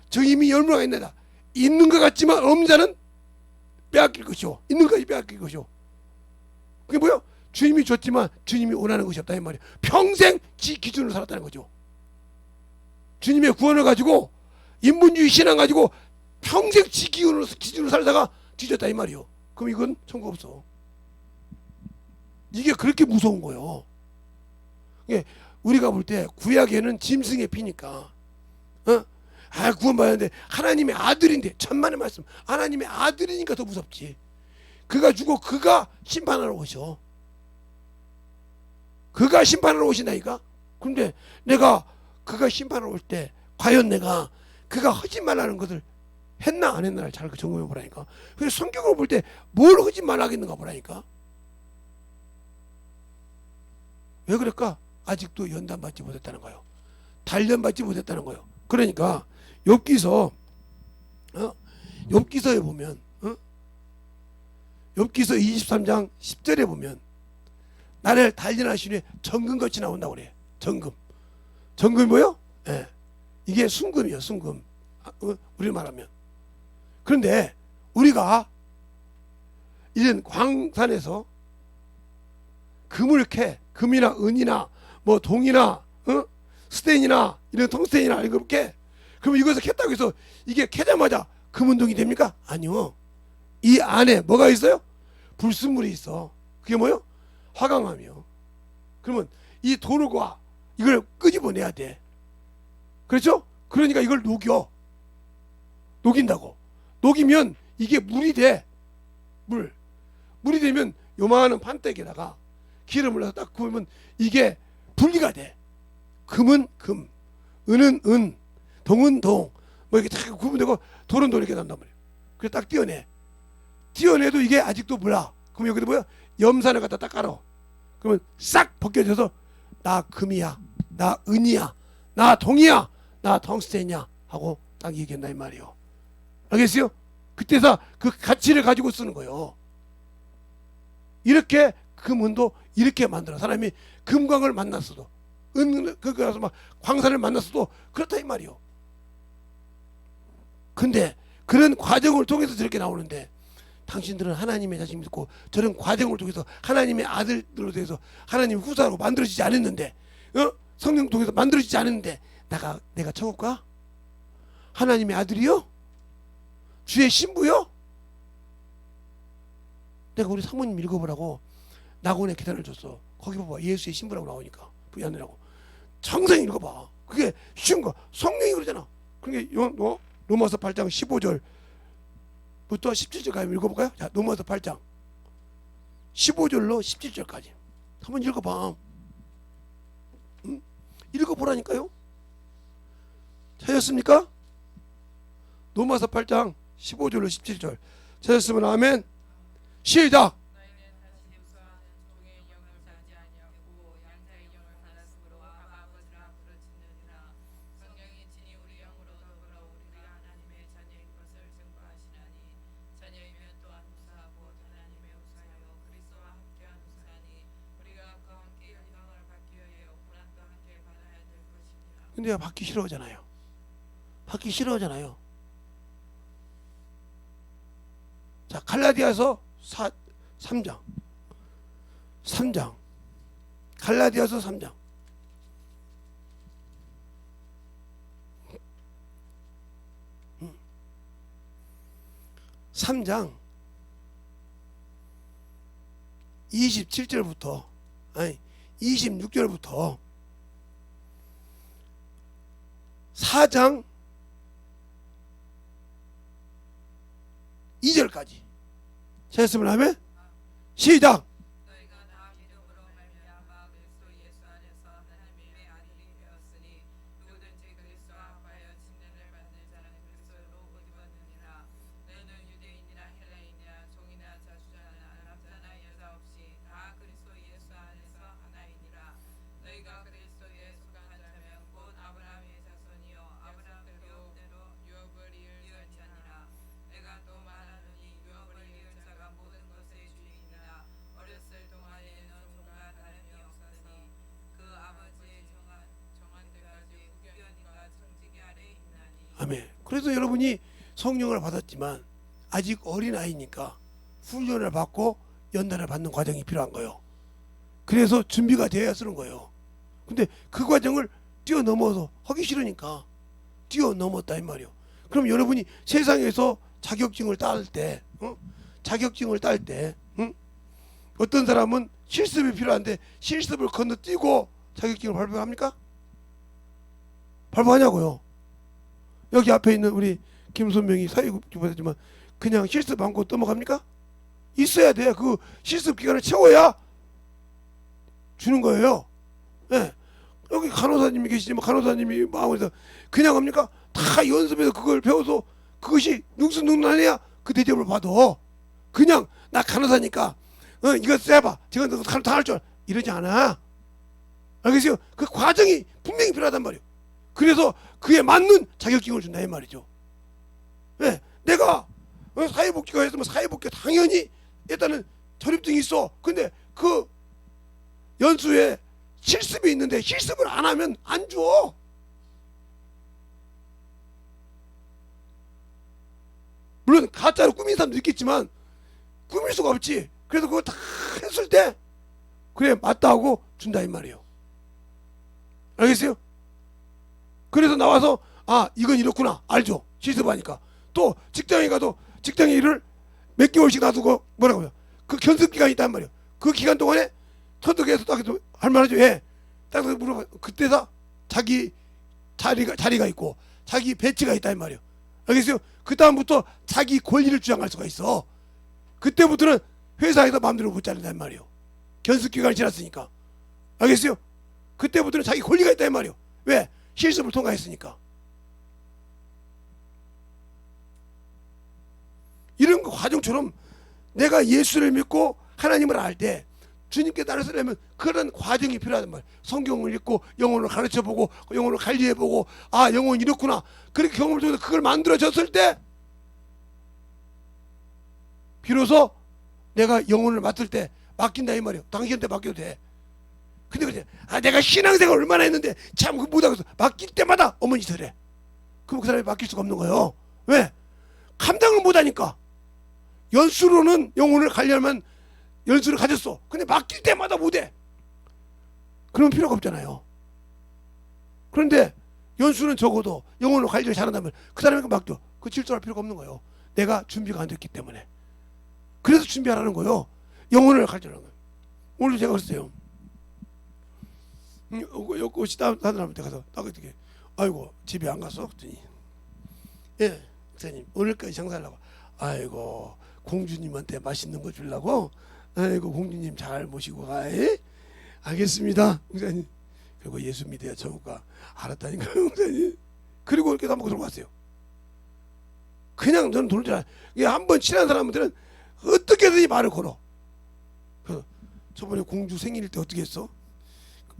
저 이미 열문화가 있나이다. 있는 것 같지만 없는 자는 빼앗길 것이오. 있는 것까지 빼앗길 것이오. 그게 뭐야? 주님이 줬지만 주님이 원하는 것이 없다 이 말이야. 평생 지 기준으로 살았다는 거죠. 주님의 구원을 가지고 인본주의 신앙 가지고 평생 지 기준으로 살다가 뒤졌다 이 말이요. 그럼 이건 천국 없어. 이게 그렇게 무서운 거예요. 이게 우리가 볼 때 구약에는 짐승의 피니까 구원받았는데 하나님의 아들인데 천만의 말씀 하나님의 아들이니까 더 무섭지. 그가 주고 그가 심판하러 오셔. 그가 심판하러 오신다니까. 그런데 내가 그가 심판하러 올 때 과연 내가 그가 하지 말라는 것을 했나 안 했나를 잘 점검해 보라니까. 그래서 성경을 볼 때 뭘 하지 말라겠는가 보라니까. 왜 그럴까? 아직도 연단받지 못했다는 거예요. 단련받지 못했다는 거예요. 그러니까 욥기서 욥기서에 보면 욥기서 23장 10절에 보면 나를 단련하시니 정금같이 나온다고 그래. 정금이 뭐요? 예. 이게 순금이에요. 순금. 우리 말하면. 그런데 우리가 이런 광산에서 금을 캐 금이나 은이나 뭐 동이나 스텐이나 이런 텅스텐이나 이렇게 그럼 이것을 캤다고 해서 이게 캐자마자 금은동이 됩니까? 아니요. 이 안에 뭐가 있어요? 불순물이 있어. 그게 뭐요? 화강암이요. 그러면 이 돌과 이걸 끄집어내야 돼. 그렇죠? 그러니까 이걸 녹인다고. 녹이면 이게 물이 돼. 물이 되면 요만한 판때기에다가 기름을 넣어서 딱 구우면 이게 분리가 돼. 금은 금, 은은 은, 동은 동, 뭐 이렇게 딱 구우면 되고 돌은 돌 이렇게 난단 말이에요. 그래서 딱 띄어내도 이게 아직도 몰라. 그럼 여기도 뭐야? 염산을 갖다 딱 깔아. 그러면 싹 벗겨져서 나 금이야, 나 은이야, 나 동이야, 나 텅스텐이야 하고 딱 얘기한다 이 말이에요. 알겠어요? 그때서 그 가치를 가지고 쓰는 거예요. 이렇게 금은도 이렇게 만들어. 사람이 금광을 만났어도 그래서 막 광산을 만났어도 그렇다 이 말이요. 근데 그런 과정을 통해서 저렇게 나오는데 당신들은 하나님의 자식 믿고 저런 과정을 통해서 하나님의 아들들로 돼서 하나님 후사로 만들어지지 않았는데 성령 통해서 만들어지지 않았는데 내가 천국 가? 하나님의 아들이요? 주의 신부요? 내가 우리 사모님 읽어보라고 낙원의 계단을 줬어. 거기 봐봐. 예수의 신부라고 나오니까 부인하느라고 청성히 읽어봐. 그게 쉬운 거. 성령이 그러잖아. 그러니까 로마서 8장 15절부터 17절까지 읽어볼까요? 자, 로마서 8장 15절로 17절까지 한번 읽어봐. 응? 읽어보라니까요. 찾았습니까? 로마서 8장 15절로 17절 찾았으면 아멘. 시작. 너희는 다시 우수하는 종의 영을 받지 아니하고 양자의 영을 받았으므로 아버지라 부르짖느니라. 성령이 친히 우리 영으로 더불어 우리가 하나님의 자녀인 것을 증거하시나니 자녀이면 또한 우사하고 하나님의 우사하여 그리스도와 함께한 우사하니 우리가 그와 함께 영광을 받기 위하여 고난도 함께 받아야 될 것입니다. 근데 받기 싫어하잖아요. 받기 싫어하잖아요. 자, 갈라디아서 3장 갈라디아서 3장 3장 27절부터 아니 26절부터 4장 2절까지 찾았으면 하면 시작. 너희가 다 믿음으로 말미암아 그리스도 예수 안에서 하나님의 아들이 되었으니 누구든지 그리스도와 합하여 침례를 받는 자는 그리스도로 옷 입었느니라. 너희는 유대인이나 헬라인이나 종이나 자주자나 남자나 여자 없이 다 그리스도 예수 안에서 하나이니라. 너희가 그리스도에 속한 자면 곧 아브라함의 자손이요 아브라함대로 유업을 이을 자니라. 내가 또 말하노니 유업을 이을 자가 모든 것의 주인이라. 어렸을 동안에는 종과 다름이 없었으니 그 아버지의 정한 때까지 후견인과 청지기 아래 있나니. 아멘. 그래서 여러분이 성령을 받았지만 아직 어린아이니까 훈련을 받고 연단을 받는 과정이 필요한 거예요. 그래서 준비가 되어야 쓰는 거예요. 근데 그 과정을 뛰어넘어서 하기 싫으니까 뛰어넘었다 이 말이에요. 그럼 여러분이 세상에서 자격증을 딸 때 어떤 사람은 실습이 필요한데 실습을 건너뛰고 자격증을 발표합니까? 발표하냐고요. 여기 앞에 있는 우리 김선명이 사회국지 받았지만 그냥 실습 안고 넘어갑니까? 있어야 돼. 그 실습 기간을 채워야 주는 거예요. 예. 여기 간호사님이 계시지만 간호사님이 마음에서 그냥 합니까? 다 연습해서 그걸 배워서 그것이 능수능란해야 그 대접을 받아. 그냥 나 간호사니까 이거 써봐. 제가 다 할 줄 이러지 않아. 알겠어요? 그 과정이 분명히 필요하단 말이에요. 그래서 그에 맞는 자격증을 준다 이 말이죠. 예. 내가 사회복지가 했으면 사회복지 당연히 일단은 자립증이 있어. 근데 그 연수에 실습이 있는데 실습을 안 하면 안 줘. 물론 가짜로 꾸민 사람도 있겠지만 꾸밀 수가 없지. 그래서 그거 다 했을 때 그래 맞다 하고 준다 이 말이에요. 알겠어요? 그래서 나와서 아 이건 이렇구나 알죠. 실습하니까. 또 직장에 가도 직장의 일을 몇 개월씩 놔두고 뭐라고요? 그 견습 기간이 있단 말이에요. 그 기간 동안에 터득해서 딱 해도 할만하죠. 예. 딱 물어봐. 그때다 자기 자리가 있고 자기 배치가 있단 말이에요. 알겠어요? 그 다음부터 자기 권리를 주장할 수가 있어. 그때부터는 회사에서 마음대로 못 자른단 말이에요. 견습 기간이 지났으니까. 알겠어요? 그때부터는 자기 권리가 있단 말이에요. 왜? 실습을 통과했으니까. 이런 과정처럼 내가 예수를 믿고 하나님을 알 때 주님께 따르려면 그런 과정이 필요하단 말이에요. 성경을 읽고 영혼을 가르쳐보고 영혼을 관리해보고 아 영혼이 이렇구나. 그렇게 경험을 통해서 그걸 만들어졌을 때 비로소 내가 영혼을 맡을 때 맡긴다 이 말이에요. 당신한테 맡겨도 돼. 근데 그래 아 내가 신앙생활 얼마나 했는데 참 그 못하겠어. 맡길 때마다 어머니 저래. 그럼 그 사람이 맡길 수가 없는 거예요. 왜? 감당을 못하니까. 연수로는 영혼을 관리하면 연수를 가졌어. 근데 맡길 때마다 못해. 그러면 필요가 없잖아요. 그런데 연수는 적어도 영혼을 관리를 잘한다면 그 사람에게 맡겨. 그 질투할 필요가 없는 거예요. 내가 준비가 안 됐기 때문에. 그래서 준비하라는 거예요. 영혼을 가르치라는 거예요. 오늘 제가 그랬어요. 옷이 다른 사람한테 가서 딱 어떻게 아이고 집에 안 갔어? 그랬더니 예 목사님 오늘까지 장사하려고 아이고 공주님한테 맛있는 거 주려고 아이고 공주님 잘 모시고 가. 예? 알겠습니다 목사님. 그리고 예수 믿어야 저가 알았다니까 목사님. 그리고 이렇게 다 먹고 들어갔어요. 그냥 저는 돌 줄 알아요. 한번 친한 사람들은 어떻게든지 말을 걸어. 그래서 저번에 공주 생일 때 어떻게 했어?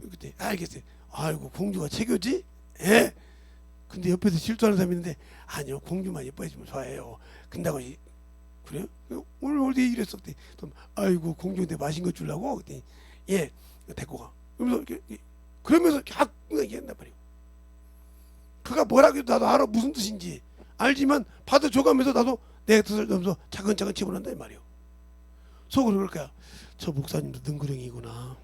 그때 알겠어요. 아이고 공주가 체교지? 예. 근데 옆에서 질투하는 사람이 있는데 아니요 공주만 예뻐해주면 좋아해요. 근다고 그래요? 오늘 어디 이랬어? 그때 아이고 공주한테 맛있는 거 주려고 그때 예 데리고 가. 그러면서 자꾸 얘기한단 말이에요. 그가 뭐라고 해도 나도 알아 무슨 뜻인지 알지만 받아줘가면서 나도 내 뜻을 넘어서 차근차근 집어넣는단 말이에요. 속으로 그럴 거야. 저 목사님도 능그렁이구나.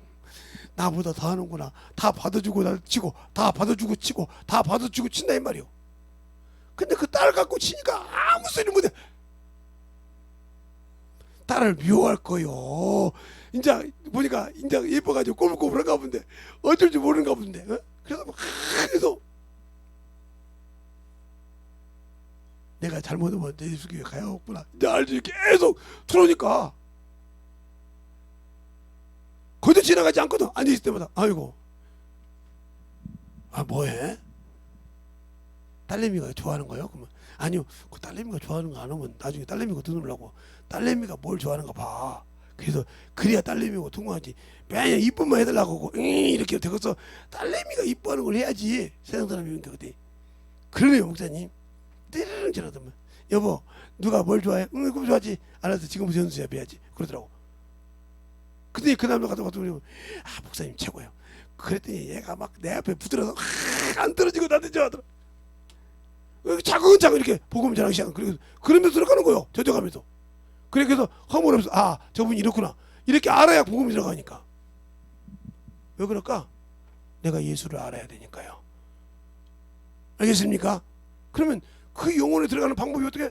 나보다 더 하는구나. 다 받아주고 날 치고 다 받아주고 치고 다 받아주고 친다 이 말이요. 근데 그 딸 갖고 치니까 아무 소리 못해. 딸을 미워할 거요. 이제 보니까 이제 예뻐가지고 꼬불꼬불한가 본데 어쩔 줄 모르는가 본데. 어? 그래서 막 계속 내가 잘못하면 내 예수교회 가야겠구나. 이제 알지 계속 들어오니까. 거기도 지나가지 않거든. 앉아있을 때마다 아이고 아 뭐해? 딸내미가 좋아하는 거요? 그러면 아니요 그 딸내미가 좋아하는 거 안 오면 나중에 딸내미가 듣느라고 딸내미가 뭘 좋아하는가 봐. 그래서 그래야 딸내미하고 통화하지. 매년 이쁨만 해달라고 하고 이렇게 되고서 딸내미가 이뻐하는 걸 해야지. 세상 사람이니까 그때 그러네요 목사님. 띠르릉 지나더만 여보 누가 뭘 좋아해? 응 그럼 좋아하지. 알았어 지금부터 연수야 배야지 그러더라고. 근데 그 남자 가서 그러면 아 목사님 최고예요. 그랬더니 얘가 막 내 앞에 붙들어서 안 떨어지고 나한테 좋아하더라. 차근차근 이렇게 복음 전하기 시작한. 그러면서 들어가는 거예요. 젖어가면서. 그래서 허물없어 아 저분이 이렇구나 이렇게 알아야 복음이 들어가니까. 왜 그럴까? 내가 예수를 알아야 되니까요. 알겠습니까? 그러면 그 영혼에 들어가는 방법이 어떻게?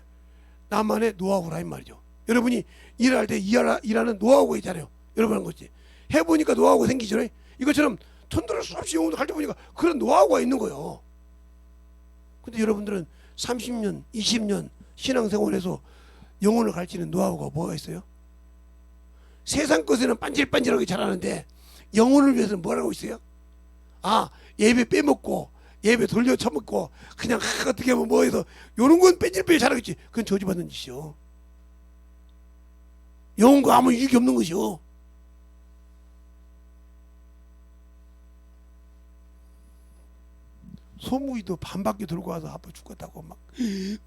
나만의 노하우라 이 말이죠. 여러분이 일할 때 일하는 노하우가 있잖아요. 여러분 한 거지. 해보니까 노하우가 생기죠. 이것처럼 천도를 수없이 영혼을 가르쳐보니까 그런 노하우가 있는 거예요. 근데 여러분들은 30년, 20년 신앙생활에서 영혼을 가르치는 노하우가 뭐가 있어요? 세상 것에는 반질반질하게 잘하는데 영혼을 위해서는 뭐라고 있어요? 아 예배 빼먹고 예배 돌려 처먹고 그냥 어떻게 하면 뭐 해서 요런 건 뺀질뺀질 잘하겠지. 그건 저주받는 짓이요. 영혼과 아무 유익이 없는 것이요. 소무이도 반바퀴 돌고 와서 아파 죽겠다고 막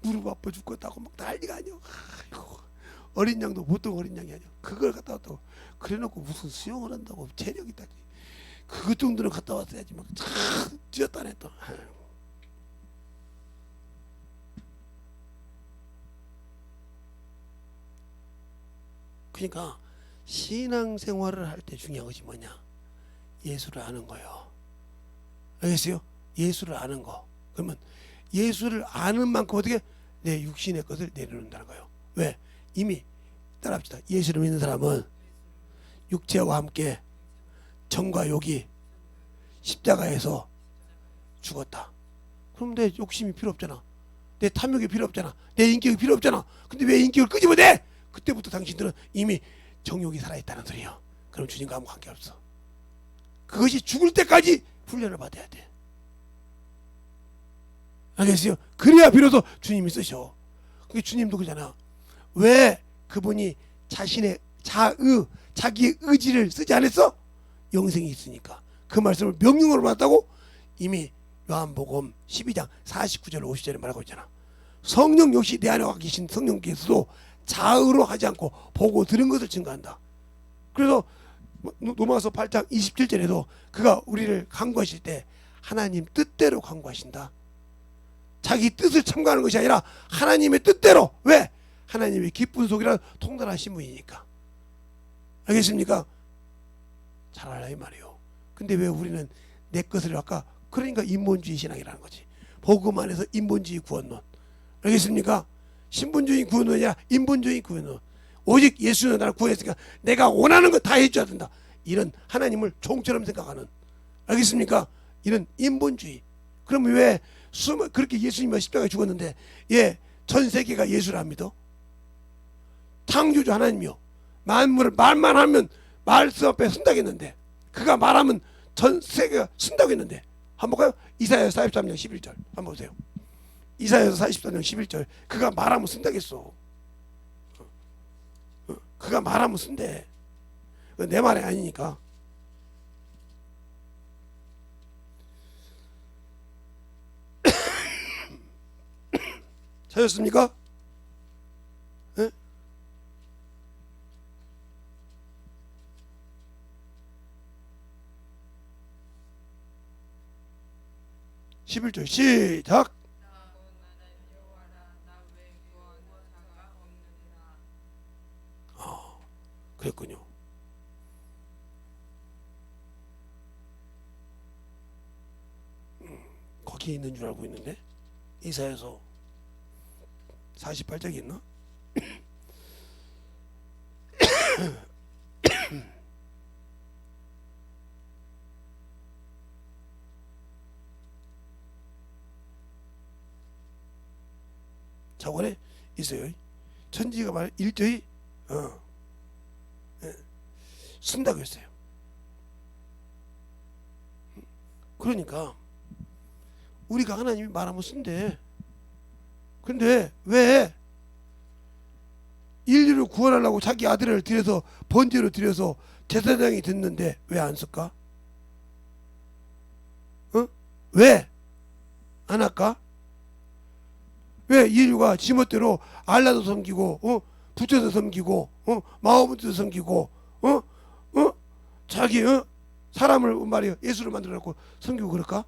무릎 아파 죽겠다고 막 난리가 아니야. 아이고, 어린 양도 보통 어린 양이 아니야. 그걸 갖다 또 그래놓고 무슨 수영을 한다고 체력이 있다지. 그것 정도는 갔다 왔어야지 막 뛰었다네 또. 그러니까 신앙생활을 할 때 중요한 것이 뭐냐? 예수를 아는 거예요. 알겠어요? 예수를 아는 거. 그러면 예수를 아는 만큼 어떻게 내 육신의 것을 내려놓는다는 거예요. 왜? 이미 따라합시다. 예수를 믿는 사람은 육체와 함께 정과 욕이 십자가에서 죽었다. 그럼 내 욕심이 필요 없잖아. 내 탐욕이 필요 없잖아. 내 인격이 필요 없잖아. 근데 왜 인격을 끄집어내? 그때부터 당신들은 이미 정욕이 살아있다는 소리야. 그럼 주님과 아무 관계없어. 그것이 죽을 때까지 훈련을 받아야 돼. 알겠어요? 그래야 비로소 주님이 쓰셔. 그게 주님도 그러잖아. 왜 그분이 자신의 자기의 의지를 쓰지 않았어? 영생이 있으니까. 그 말씀을 명령으로 받았다고 이미 요한복음 12장 49절 50절에 말하고 있잖아. 성령 역시 내 안에 와 계신 성령께서도 자의로 하지 않고 보고 들은 것을 증거한다. 그래서 로마서 8장 27절에도 그가 우리를 간구하실 때 하나님 뜻대로 간구하신다. 자기 뜻을 참고하는 것이 아니라 하나님의 뜻대로. 왜? 하나님의 기쁜 속이라 통달하신 분이니까. 알겠습니까? 잘 알라 이 말이에요. 근데 왜 우리는 내 것을 아까 그러니까 인본주의 신앙이라는 거지. 복음 안에서 인본주의 구원론. 알겠습니까? 신분주의 구원론이 아니라 인본주의 구원론. 오직 예수는 나를 구했으니까 내가 원하는 거 다 해줘야 된다. 이런 하나님을 종처럼 생각하는. 알겠습니까? 이런 인본주의. 그럼 왜 그렇게 예수님이 십자가에 죽었는데 전 세계가 예수를 안 믿어? 창조주 하나님이요. 만물을 말만 하면 말씀 앞에 쓴다고 했는데 그가 말하면 전 세계가 쓴다고 했는데 한번 볼까요? 이사야서 43장 11절 한번 보세요. 이사야서 43장 11절 그가 말하면 쓴다고 했어. 그가 말하면 쓴대. 내 말이 아니니까. 찾았습니까? 네? 11절 시작. 그랬군요. 거기에 있는 줄 알고 있는데 이사야서 48장이 있나? 저번에 있어요. 천지가 말 일제히 쓴다고 했어요. 그러니까 우리가 하나님이 말하면 쓴대. 근데 왜 인류를 구원하려고 자기 아들을 들여서 번제로 들여서 제사장이 됐는데 왜 안 쓸까? 왜 안 할까? 왜 인류가 지멋대로 알라도 섬기고 부처도 섬기고 마호무트도 섬기고 자기 사람을 말이야 예수를 만들어놓고 섬기고 그럴까?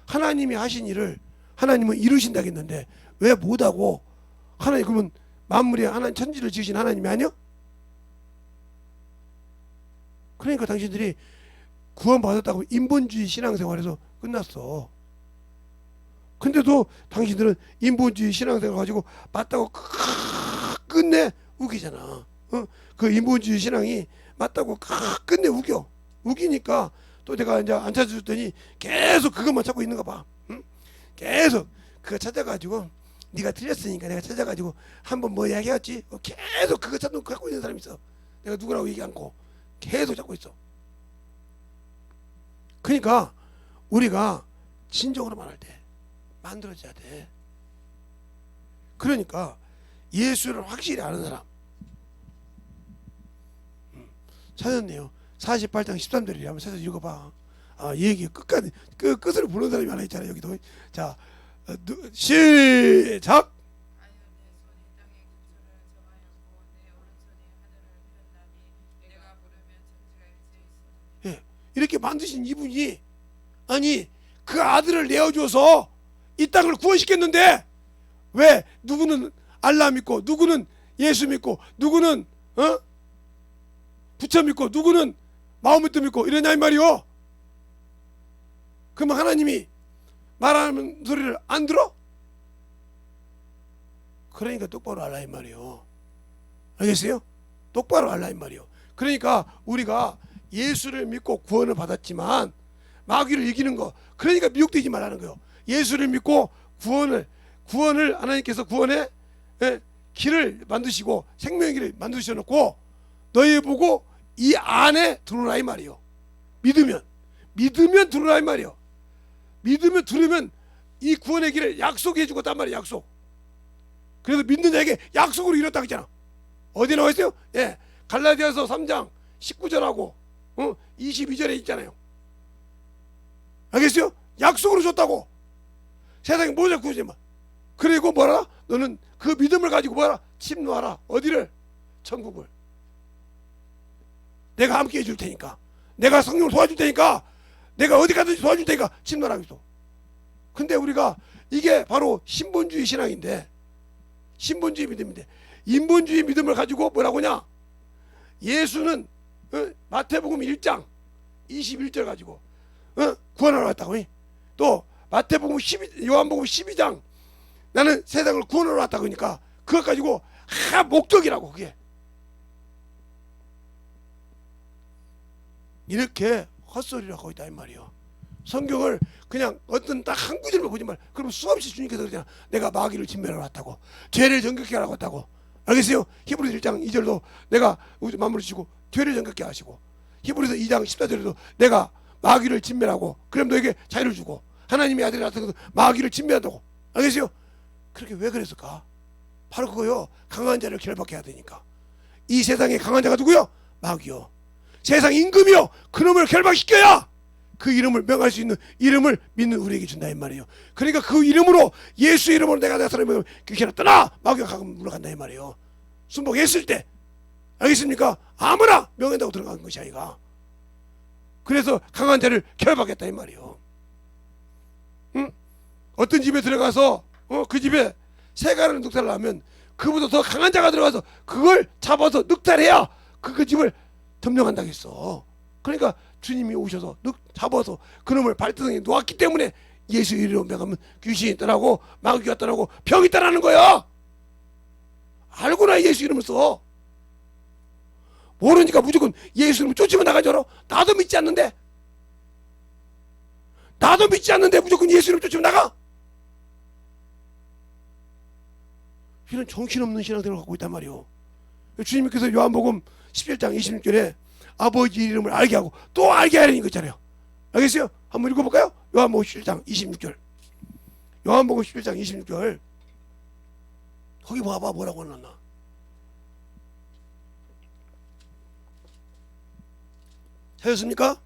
하나님이 하신 일을 하나님은 이루신다겠는데 왜 못하고 하나님 그러면 만물에 하나님 천지를 지으신 하나님이 아니야? 그러니까 당신들이 구원받았다고 인본주의 신앙생활에서 끝났어. 근데도 당신들은 인본주의 신앙생활 가지고 맞다고 끝내 우기잖아. 그 인본주의 신앙이 맞다고 끝내 우기니까 또 내가 이제 안 찾아줬더니 계속 그것만 찾고 있는가 봐. 계속 그거 찾아가지고 네가 틀렸으니까 내가 찾아가지고 한번 뭐 이야기했지. 계속 그거 찾고 갖고 있는 사람이 있어. 내가 누구라고 얘기 않고 계속 찾고 있어. 그러니까 우리가 진정으로 말할 때 만들어져야 돼. 그러니까 예수를 확실히 아는 사람 찾았네요. 48장 13절이래. 한번 찾아서 읽어봐. 얘기 끝까지 끝으로 부르는 사람이 하나 있잖아 여기도. 자 시작. 예, 이렇게 만드신 이분이 아니 그 아들을 내어줘서 이 땅을 구원시켰는데 왜 누구는 알라 믿고 누구는 예수 믿고 누구는 부처 믿고 누구는 마호메트 믿고 이러냐 이 말이요. 그러면 하나님이 말하는 소리를 안 들어? 그러니까 똑바로 알라 이 말이요. 알겠어요? 똑바로 알라 이 말이요. 그러니까 우리가 예수를 믿고 구원을 받았지만 마귀를 이기는 거, 그러니까 미혹되지 말라는 거예요. 예수를 믿고 구원을 하나님께서 구원의 길을 만드시고 생명의 길을 만드셔 놓고 너희 보고 이 안에 들어오라 이 말이요. 믿으면 들어오라 이 말이요. 믿으면 들으면 이 구원의 길을 약속해 주고 단 말이야. 약속. 그래서 믿는 자에게 약속으로 이뤘다 그랬잖아. 어디 나와 있어요? 예, 갈라디아서 3장 19절하고 22절에 있잖아요. 알겠어요? 약속으로 줬다고. 세상에 뭐 자꾸 주지 마. 그리고 뭐라? 너는 그 믿음을 가지고 뭐라? 침노하라. 어디를? 천국을. 내가 함께 해줄 테니까. 내가 성령을 도와줄 테니까. 내가 어디 가든지 도와줄 테니까 침노하라고 했어. 근데 우리가 이게 바로 신본주의 신앙인데, 신본주의 믿음인데, 인본주의 믿음을 가지고 뭐라고 하냐? 예수는 마태복음 1장 21절 가지고 구원하러 왔다고. 또 마태복음 12, 요한복음 12장 나는 세상을 구원하러 왔다고 하니까 그것 가지고 목적이라고. 그게 이렇게 헛소리를 하고 있다 이 말이요. 성경을 그냥 어떤 딱 한 구절만 보지 말. 그럼 수없이 주님께서 그러잖아. 내가 마귀를 진멸하러 왔다고, 죄를 정결케 하러 왔다고. 알겠어요? 히브리서 1장 2절도 내가 만물을 지고 죄를 정결케 하시고, 히브리서 2장 14절에도 내가 마귀를 진멸하고 그럼 너에게 자유를 주고, 하나님의 아들이 나타나서 마귀를 진멸한다고. 알겠어요? 그렇게 왜 그랬을까? 바로 그거요. 강한 자를 결박해야 되니까. 이 세상에 강한 자가 누구요? 마귀요. 세상 임금이요. 그놈을 결박시켜야 그 이름을 명할 수 있는 이름을 믿는 우리에게 준다 이 말이에요. 그러니까 그 이름으로, 예수 이름으로 내가 나타나면 귀신아 떠나, 마귀가 가끔 물러간다 이 말이에요. 순복했을 때. 알겠습니까? 아무나 명한다고 들어간 것이 아니가. 그래서 강한 자를 결박했다 이 말이에요. 응? 어떤 집에 들어가서 그 집에 새가를 늑탈을 하면 그보다 더 강한 자가 들어가서 그걸 잡아서 늑탈해야 그 집을 점령한다고 했어. 그러니까 주님이 오셔서 잡아서 그놈을 발등에 놓았기 때문에 예수 이름으로 명하면 귀신이 떠나고 마귀가 떠나고 병이 떠나는 거야. 알고나 예수 이름을 써. 모르니까 무조건 예수 이름을 쫓으면 나가죠. 나도 믿지 않는데 무조건 예수 이름을 쫓으면 나가. 이런 정신없는 신앙들을 갖고 있단 말이오. 주님께서 요한복음 17장 26절에 아버지 이름을 알게 하고 또 알게 하려는 거 있잖아요. 알겠어요? 한번 읽어볼까요? 요한복음 17장 26절. 요한복음 17장 26절. 거기 봐봐 뭐라고 해놨나. 찾았습니까?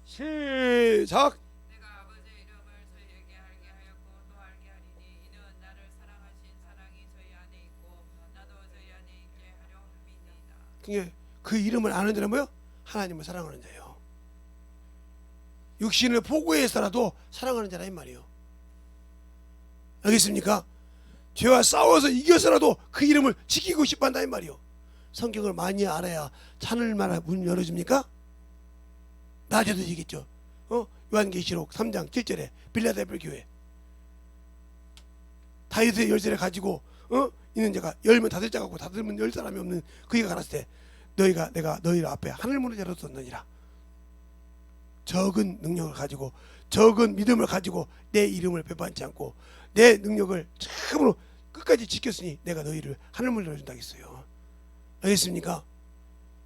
시작. 내가 아버지의 이름을 저희에게 알게 하였고 또 알게 하리니 이는 나를 사랑하신 사랑이 저희 안에 있고 나도 저희 안에 있게 하려 함이니이다. 그게 그 이름을 아는 자는 뭐요? 하나님을 사랑하는 자예요. 육신을 포고해서라도 사랑하는 자라 이 말이에요. 알겠습니까? 죄와 싸워서 이겨서라도 그 이름을 지키고 싶어 한다 이 말이에요. 성경을 많이 알아야 하늘나라 문 열어줍니까? 낮에도 얘기했죠. 요한계시록 3장 7절에 빌라델피아 교회 다윗의 열쇠를 가지고 있는 자가 열면 닫을 자가 없고 닫으면 열 사람이 없는 그이가 가랐을 때 내가 너희 앞에 하늘문을 열어뒀느니라. 적은 능력을 가지고 적은 믿음을 가지고 내 이름을 배반치 않고 내 능력을 참으로 끝까지 지켰으니 내가 너희를 하늘문을 열어준다 했어요. 알겠습니까?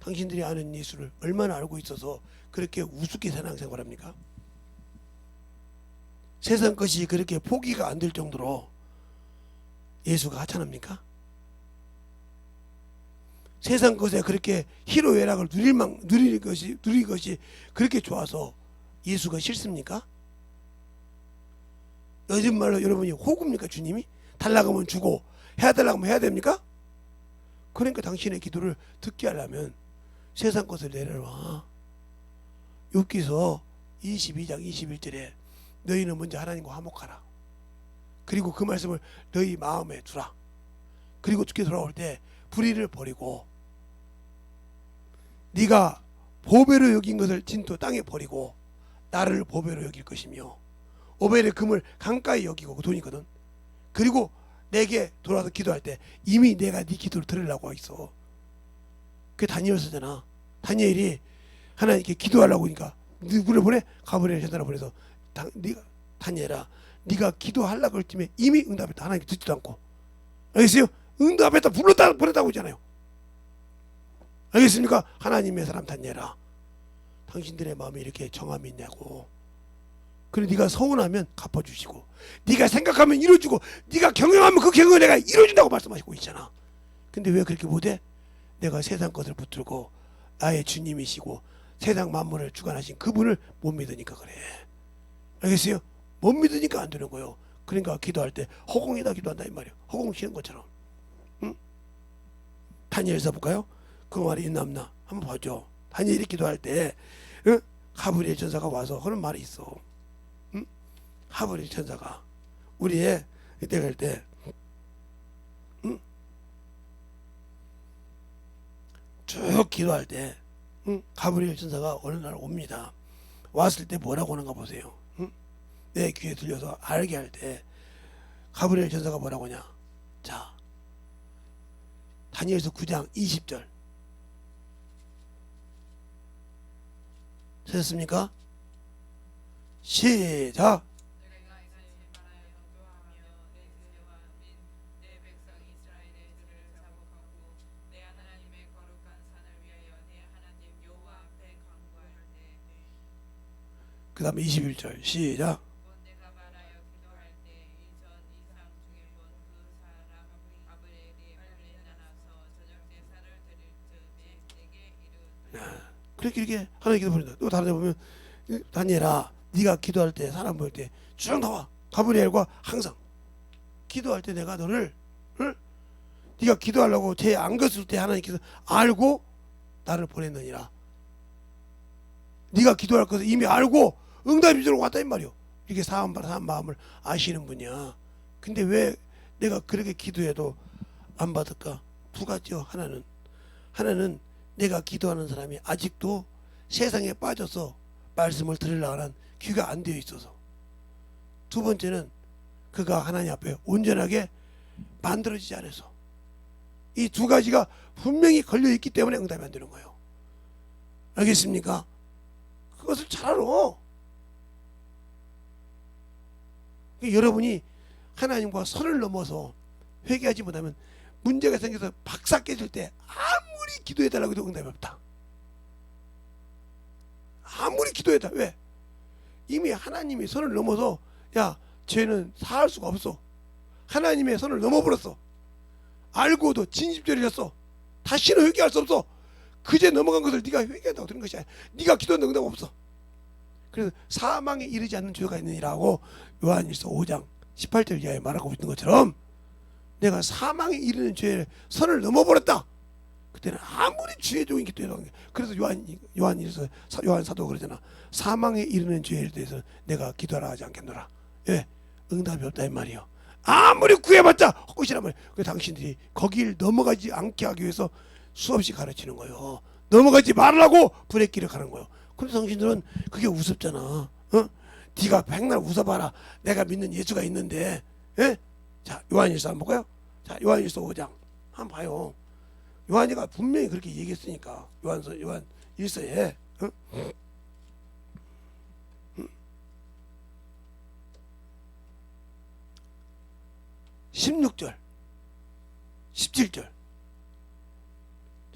당신들이 아는 예수를 얼마나 알고 있어서 그렇게 우습게 신앙생활합니까? 세상 것이 그렇게 포기가 안 될 정도로 예수가 하찮습니까? 세상 것에 그렇게 희로애락을 누릴 것이 그렇게 좋아서 예수가 싫습니까? 요즘 말로 여러분이 호구입니까? 주님이 달라고 하면 주고 해달라고 하면 해야 됩니까? 그러니까 당신의 기도를 듣게 하려면 세상 것을 내려놔. 욥기서 22장 21절에 너희는 먼저 하나님과 화목하라. 그리고 그 말씀을 너희 마음에 두라. 그리고 죽게 돌아올 때 불의를 버리고 네가 보배로 여긴 것을 진토 땅에 버리고 나를 보배로 여길 것이며 오벨의 금을 강가에 여기고 그 돈이거든. 그리고 내게 돌아와서 기도할 때 이미 내가 네 기도를 들으려고 있어. 그게 다니엘서잖아. 다니엘이 하나님께 기도하려고 하니까 누구를 보내? 가브리엘 전사를 보내서 네가 다니엘아, 네가 기도하려고 할 쯤에 이미 응답했다. 하나님께 듣지도 않고. 알겠어요? 응답했다, 불렀다, 보냈다고 하잖아요. 알겠습니까? 하나님의 사람 다니엘아, 당신들의 마음에 이렇게 정함이 있냐고. 그래 네가 서운하면 갚아주시고, 네가 생각하면 이루어주고, 네가 경영하면 그 경영을 내가 이루어준다고 말씀하시고 있잖아. 근데 왜 그렇게 못해? 내가 세상 것을 붙들고 나의 주님이시고 세상 만물을 주관하신 그분을 못 믿으니까 그래. 알겠어요? 못 믿으니까 안 되는 거예요. 그러니까 기도할 때 허공에다 기도한다 이 말이에요. 허공 치는 것처럼. 응? 다니엘서 볼까요? 그 말이 있나 없나 한번 봐줘. 다니엘이 기도할 때 응? 가브리엘 전사가 와서 하는 말이 있어. 응? 가브리엘 전사가 우리의 이때 갈 때 응? 쭉 기도할 때 응? 가브리엘 전사가 어느 날 옵니다. 왔을 때 뭐라고 하는가 보세요. 응? 내 귀에 들려서 알게 할 때 가브리엘 전사가 뭐라고 하냐. 자, 다니엘서 9장 20절 찾았습니까? 시작. 내가 이같이 말하여 기도하며 내 세대와 및 내 백성 이스라엘의 들을 자복하고 내 하나님의 거룩한 산을 위하여 내 하나님 여호와 앞에 간구할 때 그 다음에 21절 시작. 곧 내가 말하여 기도할 때 이전 이상 중에 본 그 사람 가브리엘이 빨리 나가서 저녁 제사를 드릴 즈음에 내게 이르되 그렇게 이렇게 하나님 기도 보낸다. 또 다른 데 보면 다니엘아, 네가 기도할 때 사람 볼 때 쭉 나와. 가브리엘과 항상 기도할 때 내가 너를 응? 네가 기도하려고 제 안겼을 때 하나님께서 알고 나를 보냈느니라. 네가 기도할 것을 이미 알고 응답이 들어 왔다 이 말이요. 이렇게 사람 마음을 아시는 분이야. 근데 왜 내가 그렇게 기도해도 안 받을까? 두 가지요. 하나는 내가 기도하는 사람이 아직도 세상에 빠져서 말씀을 들으려고 하는 귀가 안 되어 있어서. 두 번째는 그가 하나님 앞에 온전하게 만들어지지 않아서. 이 두 가지가 분명히 걸려 있기 때문에 응답이 안 되는 거예요. 알겠습니까? 그것을 잘 알아. 여러분이 하나님과 선을 넘어서 회개하지 못하면 문제가 생겨서 박사 깨질 때 아무리 기도해달라고 해도 응답이 없다. 아무리 기도해다. 왜? 이미 하나님이 선을 넘어서 야 죄는 사할 수가 없어. 하나님의 선을 넘어버렸어. 알고도 진심절이었어. 다시는 회개할 수 없어. 그제 넘어간 것을 네가 회개한다고 되는 것이 아니야. 네가 기도한다고 응답 없어. 그래서 사망에 이르지 않는 죄가 있느니라고 요한일서 5장 18절 이하에 말하고 있는 것처럼 내가 사망에 이르는 죄의 선을 넘어버렸다. 그때는 아무리 주의 종이 기도해도 그래서 요한일서 요한 사도가 그러잖아. 사망에 이르는 죄에 대해서 내가 기도하라 하지 않겠노라. 예, 응답이 없다 이 말이요. 아무리 구해봤자 헛것이란 말이야. 그래서 당신들이 거길 넘어가지 않게 하기 위해서 수없이 가르치는 거예요. 넘어가지 말라고 불의 길을 가는 거예요. 근데 당신들은 그게 우습잖아. 어? 네가 백날 웃어봐라. 내가 믿는 예수가 있는데. 예? 자, 요한일서 한번 볼까요? 자, 요한일서 5장 한번 봐요. 요한이가 분명히 그렇게 얘기했으니까. 요한일서에 16절 17절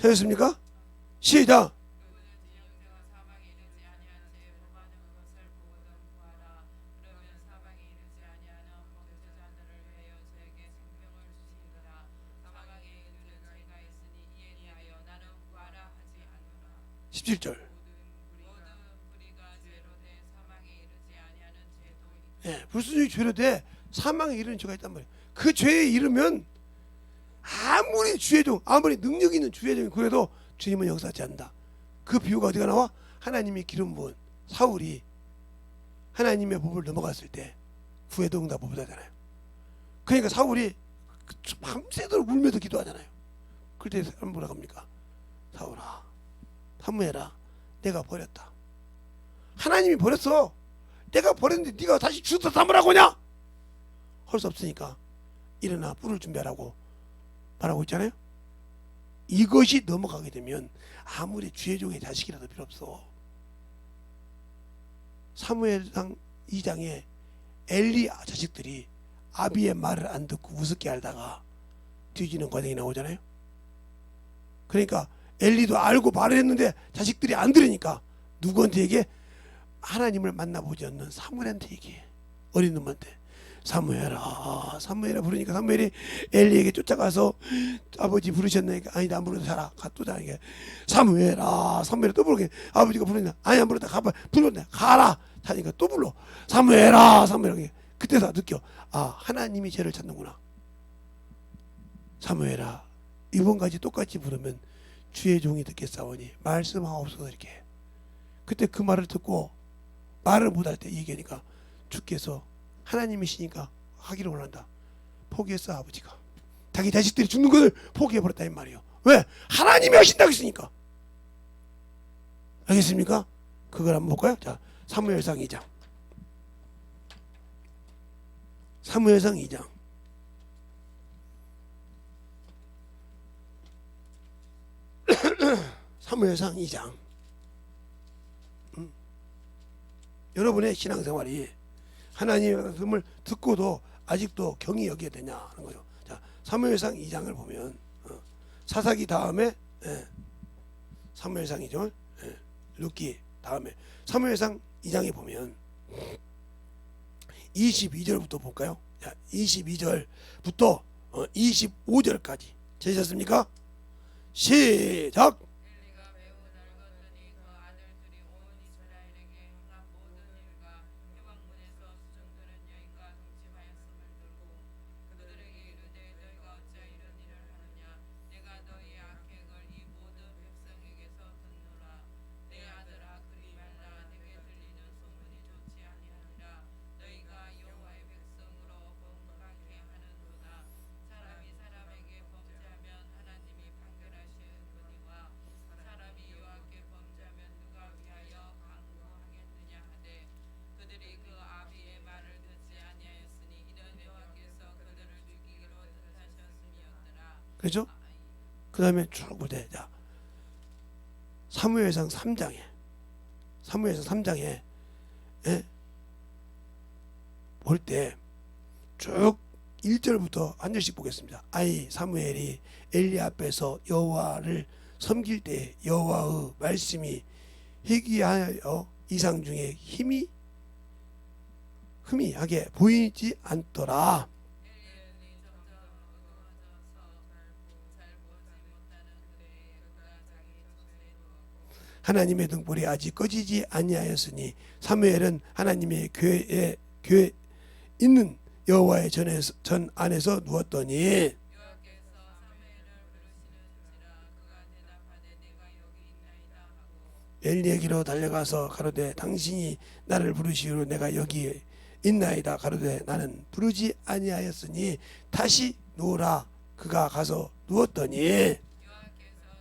찾았습니까? 시작. 그분은 지형세와 사망에 이르지 아니한 제 법하는 것을 보거든 구하라. 그러면 사망에 이르지 아니하는 범죄자들을 위하여 저에게 생명을 주시리라. 사망에 이르는 죄가 있으니 이에 대하여 나는 구하라 하지 않노라. 17절. 모든 불의가 죄로 돼 사망에 이르지 아니하는 죄도 있다. 예, 불순종이 죄로 돼 사망에 이르는 죄가 있단 말이에요. 그 죄에 이르면 아무리 주의종, 아무리 능력 있는 주의종이 그래도 주님은 역사하지 않는다. 그 비유가 어디가 나와? 하나님이 기름 부은 사울이 하나님의 법을 넘어갔을 때 구해도 응답 못 하잖아요. 그러니까 사울이 밤새도록 울면서 기도하잖아요. 그럴 때 사람 뭐라고 합니까? 사울아, 사무엘아, 내가 버렸다. 하나님이 버렸어. 내가 버렸는데 네가 다시 주워 담으라고 하냐? 할 수 없으니까 일어나 뿔을 준비하라고 말하고 있잖아요. 이것이 넘어가게 되면 아무리 주의 종의 자식이라도 필요 없어. 사무엘상 2장에 엘리 자식들이 아비의 말을 안 듣고 우습게 알다가 뒤지는 과정이 나오잖아요. 그러니까 엘리도 알고 말을 했는데 자식들이 안 들으니까 누구한테 얘기해? 하나님을 만나보지 않는 사무엘한테 얘기해. 어린 놈한테 사무엘아 사무엘아 부르니까 사무엘이 엘리에게 쫓아가서 아버지 부르셨나니까 아니다 안 부르다 자라 또 자 이게 사무엘아 사무엘아 또 부르게 아버지가 부르니까 아니 안 부르다 가봐 부르다 가라 하니까 또 불러 사무엘아 사무엘아 그때 다 느껴 아 하나님이 쟤를 찾는구나. 사무엘아 이번까지 똑같이 부르면 주의 종이 듣겠사오니 말씀하옵소서 이렇게. 그때 그 말을 듣고 말을 못할 때 얘기하니까 주께서 하나님이시니까 하기를 원한다. 포기했어 아버지가. 자기 자식들이 죽는 것을 포기해버렸다 이 말이에요. 왜? 하나님이 하신다고 했으니까. 알겠습니까? 그걸 한번 볼까요? 자 사무엘상 2장 사무엘상 2장 사무엘상 2장 여러분의 신앙생활이 하나님의 말씀을 듣고도 아직도 경히 여기에 되냐 하는 거죠. 자, 사무엘상 2장을 보면 사사기 다음에 사무엘상이죠. 룻기 다음에 사무엘상 2장에 보면 22절부터 볼까요? 자, 22절부터 25절까지 되셨습니까? 시작. 엘리가 매우 늙었더니 그 아들들이 온 이스라엘에게 행한 모든 일과 회막문에서 수종드는 여인과 동침하였음을 들고 그들에게 이르되 너희가 어찌 이런 일을 하느냐 내가 너희의 악행을 이 모든 백성에게서 듣노라. 내 아들아 그리 말라. 내게 들리는 소문이 좋지 아니하니라. 너희가 여호와의 백성으로 범하게 하는도다. 사람이 사람에게 범죄하면 하나님이 판결하시거니와 사람이 여호와께 범죄하면 누가 위하여 강구하겠느냐 하되 그들이 그 아비의 말을 듣지 아니하였으니 이는 여호와께서 그들을 죽이기로 뜻하셨음이었더라. 그렇죠? 그 다음에 쭉 보자. 자, 사무엘상 3장에 볼 때 쭉 1절부터 한 절씩 보겠습니다. 아이 사무엘이 엘리 앞에서 여호와를 섬길 때 여호와의 말씀이 희귀하여 이상 중에 희미하게 보이지 않더라. 엘리 점점 어두워져서 잘 보지 못하는 그의 그가 자기 처소에 누웠고 하나님의 등불이 아직 꺼지지 아니하였으니 사무엘은 하나님의 교회에 있는 여호와의 전 안에서 누웠더니 여호와께서 사무엘을 부르시는지라 그가 대답하되 내가 여기 있나이다 하고 엘리에게로 달려가서 가로되 당신이 나를 부르시기로 내가 여기 있나이다. 가로되 나는 부르지 아니하였으니 다시 누우라. 그가 가서 누웠더니 여호와께서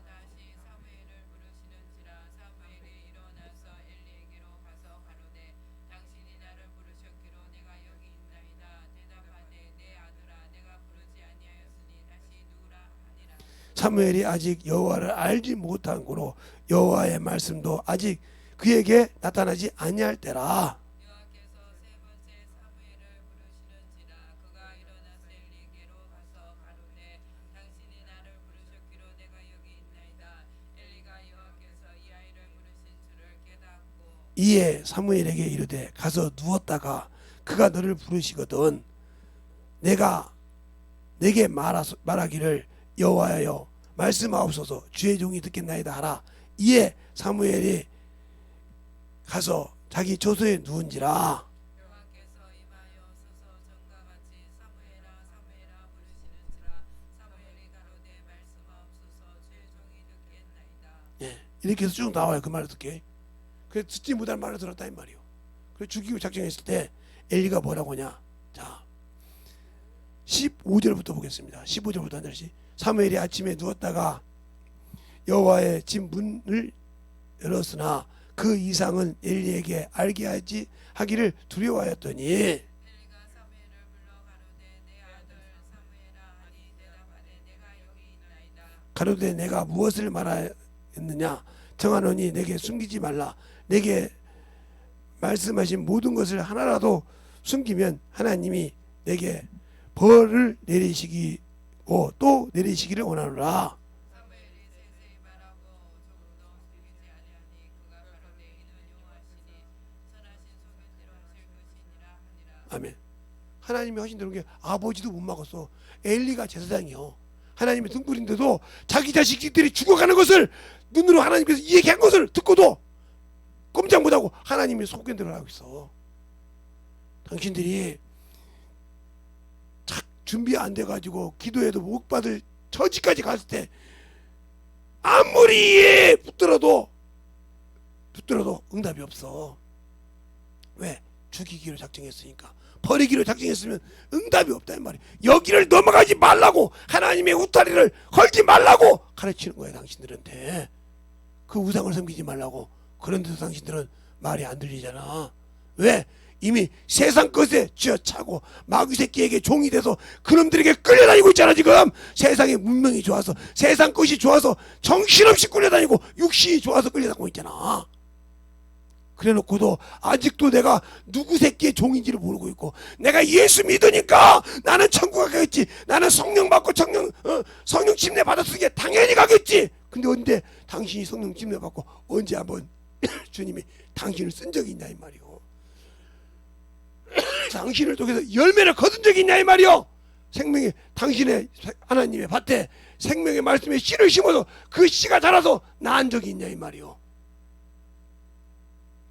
다시 사무엘을 부르시는지라 사무엘이 일어나서 엘리에게로 가서 가로되 당신이 나를 부르셨기로 내가 여기 있나이다. 대답하되 내 아들아 내가 부르지 아니하였으니 다시 누우라 하니라. 사무엘이 아직 여호와를 알지 못한 고로 여호와의 말씀도 아직 그에게 나타나지 아니할 때라. 여호와께서 세 번째 사무엘을 부르시는지라 그가 일어나서 엘리에게로 가서 가로되 당신이 나를 부르셨기로 내가 여기 있나이다. 엘리가 여호와께서 이 아이를 부르신 줄을 깨닫고 이에 사무엘에게 이르되 가서 누웠다가 그가 너를 부르시거든 내가 내게 말하기를 여호와여 말씀하옵소서 주의 종이 듣겠나이다 하라. 이에 사무엘이 가서 자기 처소에 누운지라. 여호와께서 임하여 서서 전과 같이 사무엘아 사무엘아 부르시는지라 사무엘이 가로되 말씀하옵소서 주의 종이 듣겠나이다. 예, 이렇게 해서 쭉 나와요. 그 말을 듣게. 그래서 듣지 못할 말을 들었다 이 말이요. 그래서 죽이고 작정했을 때 엘리가 뭐라고 하냐. 자 15절부터 보겠습니다. 15절부터 한 절씩. 사무엘이 아침에 누웠다가 여호와의 집 문을 열었으나 그 이상은 엘리에게 알게 하기를 두려워하였더니 엘리가 사무엘을 불러 가로되 내 아들 사무엘아 가로되 내가 무엇을 말하였느냐 정하노니 내게 숨기지 말라. 내게 말씀하신 모든 것을 하나라도 숨기면 하나님이 내게 벌을 내리시기고 또 내리시기를 원하노라. 사무엘이 세세히 말하고 조금도 숨기지 아니하니 그가 가로되 이는 여호와시니 선하신 소견대로 하실 것이니라 하니라. 아멘. 하나님이 하신 대로 게 아버지도 못 막았어. 엘리가 제사장이요. 하나님의 등불인데도 자기 자식들이 죽어가는 것을 눈으로 하나님께서 얘기한 것을 듣고도 꼼짝 못하고 하나님의 소견대로 하고 있어. 당신들이 준비 안 돼가지고 기도해도 못 받을 처지까지 갔을 때 아무리 붙들어도 응답이 없어. 왜? 죽이기로 작정했으니까. 버리기로 작정했으면 응답이 없다는 말이야. 여기를 넘어가지 말라고, 하나님의 우타리를 걸지 말라고 가르치는 거야 당신들한테. 그 우상을 섬기지 말라고. 그런데도 당신들은 말이 안 들리잖아. 왜? 이미 세상 것에 쥐어차고 마귀 새끼에게 종이 돼서 그놈들에게 끌려다니고 있잖아. 지금 세상의 문명이 좋아서, 세상 것이 좋아서 정신없이 끌려다니고 육신이 좋아서 끌려다니고 있잖아. 그래놓고도 아직도 내가 누구 새끼의 종인지를 모르고 있고, 내가 예수 믿으니까 나는 천국 가겠지, 나는 성령 받고 성령 침례 받았으니까 당연히 가겠지. 근데 언제 당신이 성령 침례 받고 언제 한번 주님이 당신을 쓴 적이 있냐 이 말이요. 당신을 통해서 열매를 거둔 적이 있냐 이 말이요. 생명의, 당신의 하나님의 밭에 생명의 말씀에 씨를 심어서 그 씨가 자라서 낳은 적이 있냐 이 말이요.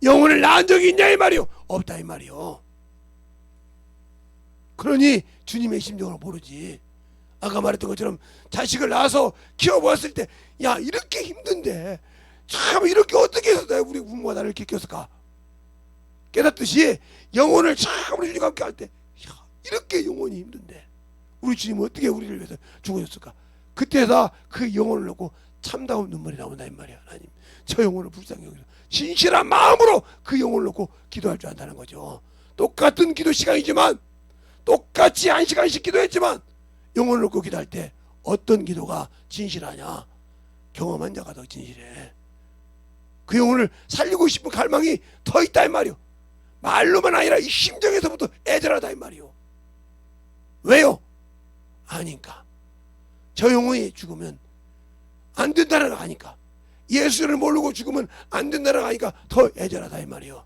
영혼을 낳은 적이 있냐 이 말이요. 없다 이 말이요. 그러니 주님의 심정을 모르지. 아까 말했던 것처럼 자식을 낳아서 키워보았을 때, 야 이렇게 힘든데 참 이렇게 어떻게 해서 우리 부모가 나를 이렇게 키웠을까 깨닫듯이, 영혼을 참 우리 주님과 함께 할 때, 야 이렇게 영혼이 힘든데 우리 주님은 어떻게 우리를 위해서 죽어줬을까. 그때다 그 영혼을 놓고 참다운 눈물이 나온다 이 말이야. 하나님 저 영혼을 불쌍히 여기서 진실한 마음으로 그 영혼을 놓고 기도할 줄 안다는 거죠. 똑같은 기도 시간이지만, 똑같이 1시간씩 기도했지만 영혼을 놓고 기도할 때 어떤 기도가 진실하냐. 경험한 자가 더 진실해. 그 영혼을 살리고 싶은 갈망이 더 있다 이 말이요. 말로만 아니라 이 심정에서부터 애절하다 이 말이요. 왜요? 아니까. 저 영혼이 죽으면 안 된다는 거 아니까. 예수를 모르고 죽으면 안 된다는 거 아니까 더 애절하다 이 말이요.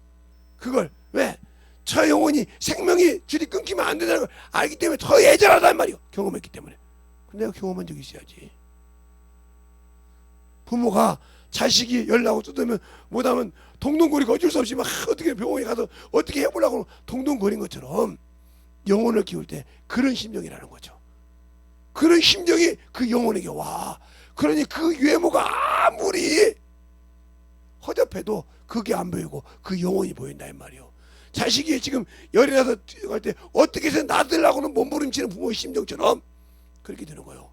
그걸 왜? 저 영혼이 생명이 줄이 끊기면 안 된다는 걸 알기 때문에 더 애절하다 이 말이요. 경험했기 때문에. 근데 내가 경험한 적이 있어야지. 부모가 자식이 열나고 뜯으면 못하면 동동거리고 어쩔 수 없이 막 어떻게 병원에 가서 어떻게 해보려고 동동거린 것처럼 영혼을 키울 때 그런 심정이라는 거죠. 그런 심정이 그 영혼에게 와. 그러니 그 외모가 아무리 허접해도 그게 안 보이고 그 영혼이 보인다 이 말이요. 자식이 지금 열이 나서 갈 때 어떻게 해서 놔들라고는 몸부림치는 부모의 심정처럼 그렇게 되는 거예요.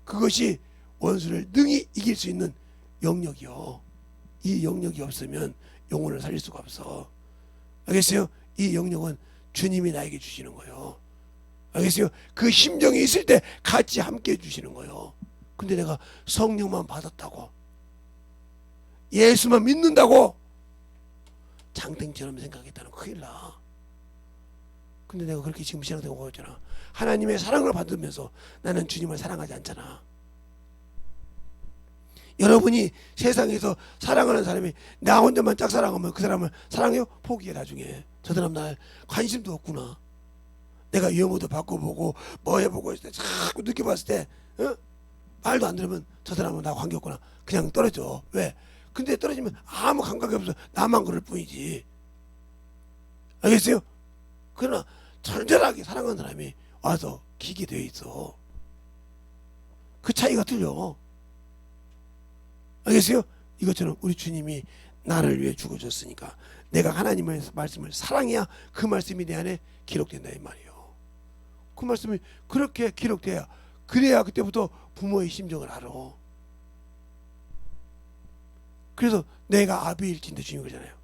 그것이 원수를 능히 이길 수 있는 영역이요. 이 영역이 없으면 영혼을 살릴 수가 없어. 알겠어요? 이 영역은 주님이 나에게 주시는 거예요. 알겠어요? 그 심정이 있을 때 같이 함께 해주시는 거예요. 근데 내가 성령만 받았다고, 예수만 믿는다고 장땡처럼 생각했다는 거 큰일 나. 근데 내가 그렇게 지금 신앙생활하고 있잖아. 하나님의 사랑을 받으면서 나는 주님을 사랑하지 않잖아. 여러분이 세상에서 사랑하는 사람이 나 혼자만 짝사랑하면 그 사람을 사랑해요? 포기해. 나중에 저 사람 날 관심도 없구나. 내가 유머도 바꿔보고 뭐 해보고 있을 때 자꾸 느껴봤을 때 말도 안 들으면 저 사람은 나 관계없구나. 그냥 떨어져. 왜? 근데 떨어지면 아무 감각이 없어. 나만 그럴 뿐이지. 알겠어요? 그러나 절절하게 사랑하는 사람이 와서 기게 되어 있어. 그 차이가 틀려. 알겠어요? 이것처럼 우리 주님이 나를 위해 죽어줬으니까 내가 하나님의 말씀을 사랑해야 그 말씀이 내 안에 기록된다 이 말이에요. 그 말씀이 그렇게 기록돼야, 그래야 그때부터 부모의 심정을 알아. 그래서 내가 아비일진데 주님 그러잖아요.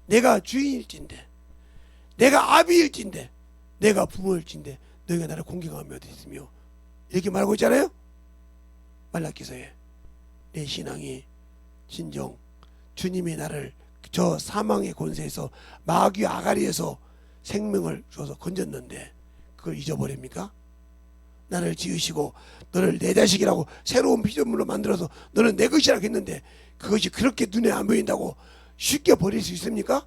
내가 주인일진데, 내가 아비일진데, 내가 부모일진데 너희가 나를 공경하며 어디 있으며, 이렇게 말하고 있잖아요. 말라기서에 내 신앙이 진정 주님이 나를 저 사망의 권세에서 마귀 아가리에서 생명을 줘서 건졌는데 그걸 잊어버립니까? 나를 지으시고 너를 내 자식이라고 새로운 피조물로 만들어서 너는 내 것이라고 했는데 그것이 그렇게 눈에 안 보인다고 쉽게 버릴 수 있습니까?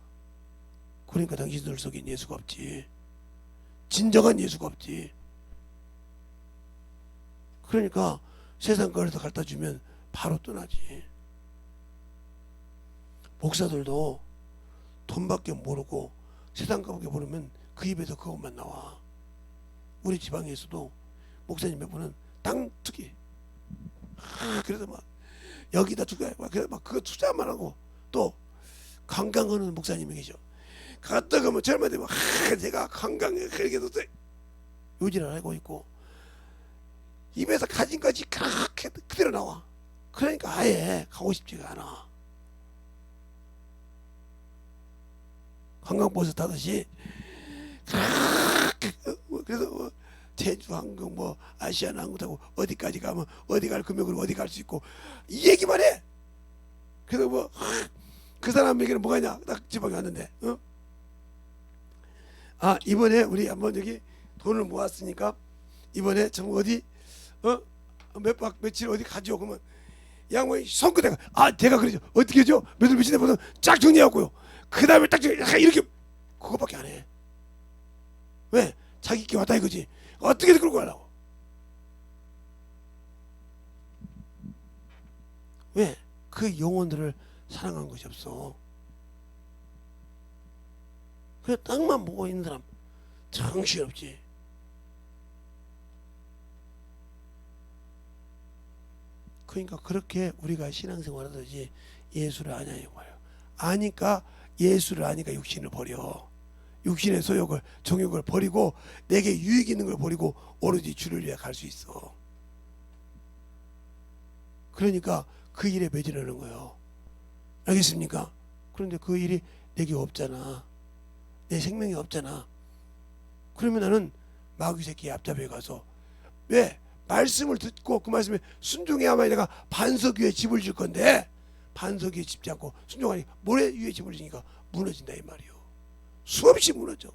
그러니까 당신들 속에 예수가 없지. 진정한 예수가 없지. 그러니까 세상 거에서 갖다 주면 바로 떠나지. 목사들도 돈밖에 모르고 세상 거밖에 모르면 그 입에서 그것만 나와. 우리 지방에서도 목사님 몇 분은 땅 투기. 그래서 막 여기다 투자, 그래서 막 그거 투자만 하고 또 관광하는 목사님이 계셔. 갔다 가면 젊은 되면 제가 관광에 그렇게 뒀어요. 요지를 알고 있고 입에서 가진 것이 그렇게 그대로 나와. 그러니까 아예 가고 싶지가 않아. 관광버스 타듯이 그래서 제주 항공 뭐 아시아나 항공 타고 어디까지 가면 어디 갈 금액으로 어디 갈 수 있고 이 얘기만 해. 그래서 뭐 그 사람에게는 뭐가 있냐 딱 지방에 왔는데 이번에 우리 한번 여기 돈을 모았으니까 이번에 좀 어디 몇 박 며칠 어디 가죠. 그러면 양반이 손끝에 제가 그러죠. 어떻게 해줘? 몇월 며칠 내보면 쫙 정리하고요. 그 다음에 딱 이렇게 그거밖에 안 해. 왜? 자기 끼 왔다 이거지. 어떻게든 끌고 가려고. 왜? 그 영혼들을 사랑한 것이 없어. 그래 땅만 보고 있는 사람 정신없지. 그러니까 그렇게 우리가 신앙생활 하듯이 예수를 아냐 이거예요. 아니까 예수를 아니까 육신을 버려. 육신의 소욕을 정욕을 버리고 내게 유익 있는 걸 버리고 오로지 주를 위해 갈 수 있어. 그러니까 그 일에 매진하는 거예요. 알겠습니까? 그런데 그 일이 내게 없잖아. 내 생명이 없잖아. 그러면 나는 마귀 새끼 앞잡이에 가서 왜? 말씀을 듣고 그 말씀에 순종해야만 내가 반석 위에 집을 질 건데 반석 위에 집지 않고 순종하니 모래 위에 집을 지니까 무너진다 이 말이요. 수없이 무너져.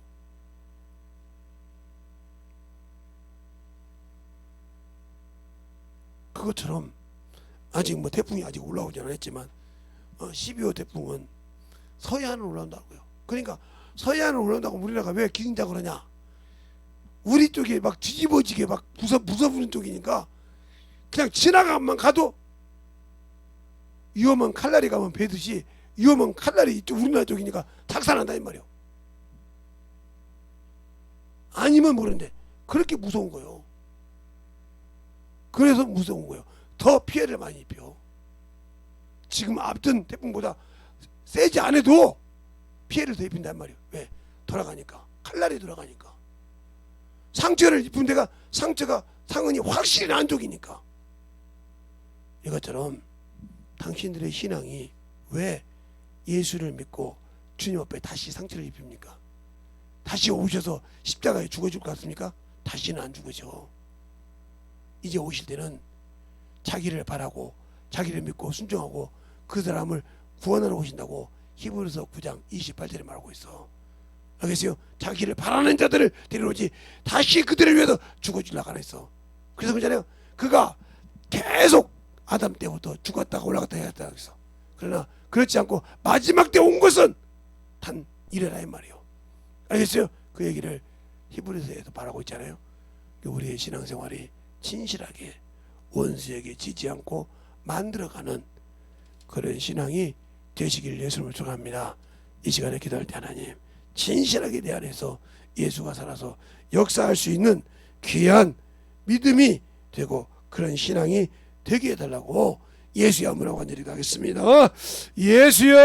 그것처럼 아직 뭐 태풍이 아직 올라오지 않았지만 12호 태풍은 서해안으로 올라온다고요. 그러니까 서해안으로 올라온다고 우리나라가 왜 긴장 그러냐? 우리 쪽에 막 뒤집어지게 막 부숴부는 쪽이니까 그냥 지나가만 가도 위험한 칼날이 가면 배듯이 위험한 칼날이 이쪽 우리나라 쪽이니까 작살난다 이 말이요. 아니면 모르는데 그렇게 무서운 거예요. 그래서 무서운 거예요. 더 피해를 많이 입혀. 지금 앞전 태풍보다 세지 않아도 피해를 더 입힌단 말이에요. 왜? 돌아가니까. 칼날이 돌아가니까. 상처를 입은 데가 상처가 상흔이 확실히 난 쪽이니까. 이것처럼 당신들의 신앙이 왜 예수를 믿고 주님 앞에 다시 상처를 입힙니까? 다시 오셔서 십자가에 죽어줄 것 같습니까? 다시는 안 죽으셔. 이제 오실 때는 자기를 바라고 자기를 믿고 순종하고 그 사람을 구원하러 오신다고 히브리서 9장 28절에 말하고 있어. 알겠어요? 자기를 바라는 자들을 데려오지 다시 그들을 위해서 죽어주려고 안 했어. 그래서 그잖아요. 그가 계속 아담 때부터 죽었다가 올라갔다 했다 그랬어. 그러나 그렇지 않고 마지막 때 온 것은 단 이래라 이 말이에요. 알겠어요? 그 얘기를 히브리서에도 말하고 있잖아요. 우리의 신앙생활이 진실하게 원수에게 지지 않고 만들어가는 그런 신앙이 되시길 예수님을 축원합니다. 이 시간에 기도할 때 하나님 진실하게 내 안에서 예수가 살아서 역사할 수 있는 귀한 믿음이 되고 그런 신앙이 되게 해달라고 예수의 이름으로 간절히 가겠습니다. 예수여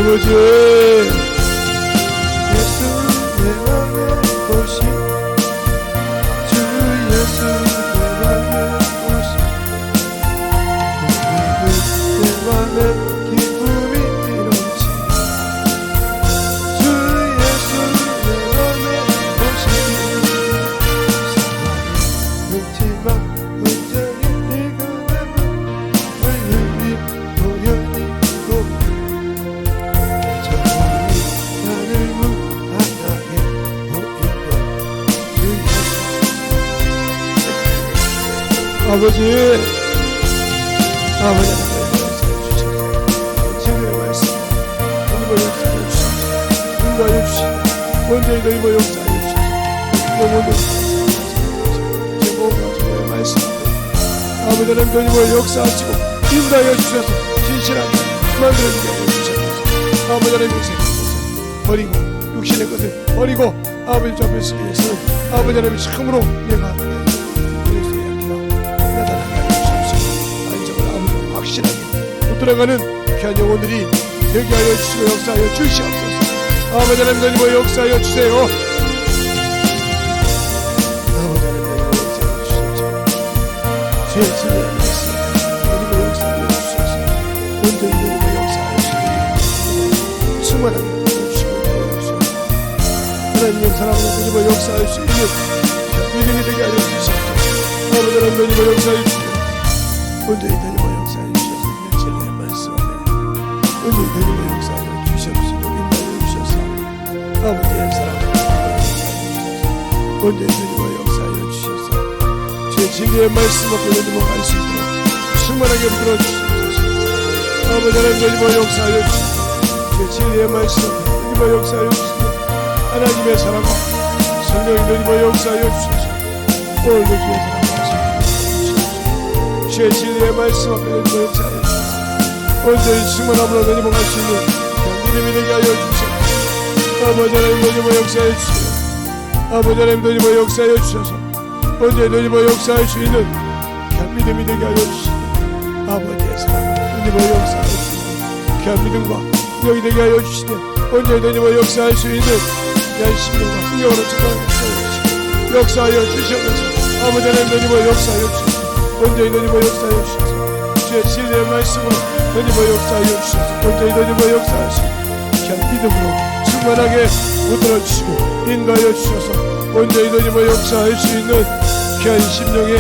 아버지 예수 내 맘에 오시 주 예수 내 맘에 오시 내 맘에 기쁨이 일어지 주 예수 내 맘에 오시 사랑이 묻지마 온전히 읽어내면 하늘이 보여니 아버지 아버지 진리의 말씀 너희와 역사하여 주시옵소서 인도하여 주시옵소서 원전히 너희와 역사하여 주시옵소서 영원히 제 몸과 주의 말씀 아버지 하나님 너희와 역사하시고 인도하여 주셔서 진실하게 만들어지게 하여 주옵소서 아버지 하나님 것을 버리고 육신의 것을 버리고 아버지 주 앞에 서기 위해서는 아버지 하나님 참으로 내가 확실하게 붙들어가는 귀한 영혼들이 되게 하여 주시고 역사하여 주시옵소서 아버지 하나님 너희와 역사하여 주세요 아버지 하나님 너희와 역사하여 주시옵소서 주의 진리의 말씀 너희와 역사하여 주셔서 온전히 너희와 역사하여 주시고 충만하게 주시고 주시옵소서 하나님의 사랑으로 너희와 역사할 수 있는 믿음이 되게 하여 주시옵소서 아버지 하나님 너희와 역사하여 주시고 온전히 너희와 역사하여 주셔서 진리의 말씀 안에 온전히 너희와 역사하여 주시옵소서 인도하여 주셔서 아버지의 사랑으로 온전히 너희와 역사하여 주셔서 주의 진리의 말씀 앞에 너희와 갈 수 있도록 충만하게 불어 주시옵소서 아버지 하나님 너희와 역사하여 주셔서 주의 진리의 말씀 앞에 너희와 역사하여 주시고 하나님의 사랑과 성령이 너희와 역사하여 주셔서 오늘도 주의 사랑과 주의 진리의 말씀 앞에 너희와 역사하여 주셔서 온전히 충만함으로 너희와 갈 수 있는 믿음이 되게 하여 주셔서 아버지 하나님 너희와 역사하여 주시고 아버지 하나님 너희와 역사하여 주셔서 온전히 너희와 역사할 수 있는 믿음이 되게 하여 주시고 아버지의 사랑을 너희와 역사할 수 있는 믿음과 능력이 되게 하여 주시되 온전히 너희와 역사할 수 있는 신령과 능력으로 축복하여 주시고 역사하여 주시옵소서 아버지 하나님 너희와 역사하여 주시고 온전히 너희와 역사하여 주셔서 주의 진리의 말씀으로 너희와 역사하여 주셔서 온전히 너희와 역사하시고 믿음으로 충만하게 붙들어 주시고 인도하여 주셔서 온전히 너희와 역사할 수 있는 귀한 심령의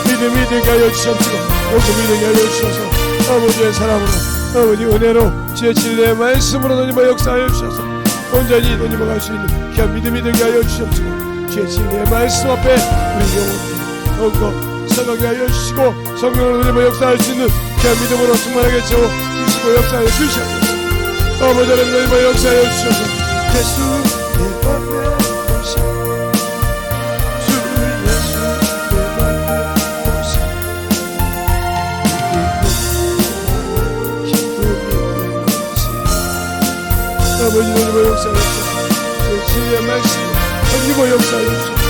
믿음이 되게 하여 주시옵시고 복음이 되게 하여 주셔서 아버지의 사랑으로 아버지 은혜로 주의 진리의 말씀으로 너희와 역사하여 주셔서 온전히 너희와 갈 수 있는 귀한 믿음이 되게 하여 주시옵시고 주의 진리의 말씀 앞에 우리 영혼들이 더욱더 성하게 하여 주시고 성령으로 너희와 역사할 수 있는 귀한 믿음으로 충만하게 채워주시고 역사하여 주시옵소서 아버지 하나님 너희와 역사하여 주셔서 예수 내 맘에 오시 주 예수 내 맘에 오시 기쁨이 넘치 아버지 너희와 역사하여 주셔서 주의 진리의 말씀 너희와 역사하여 주셔서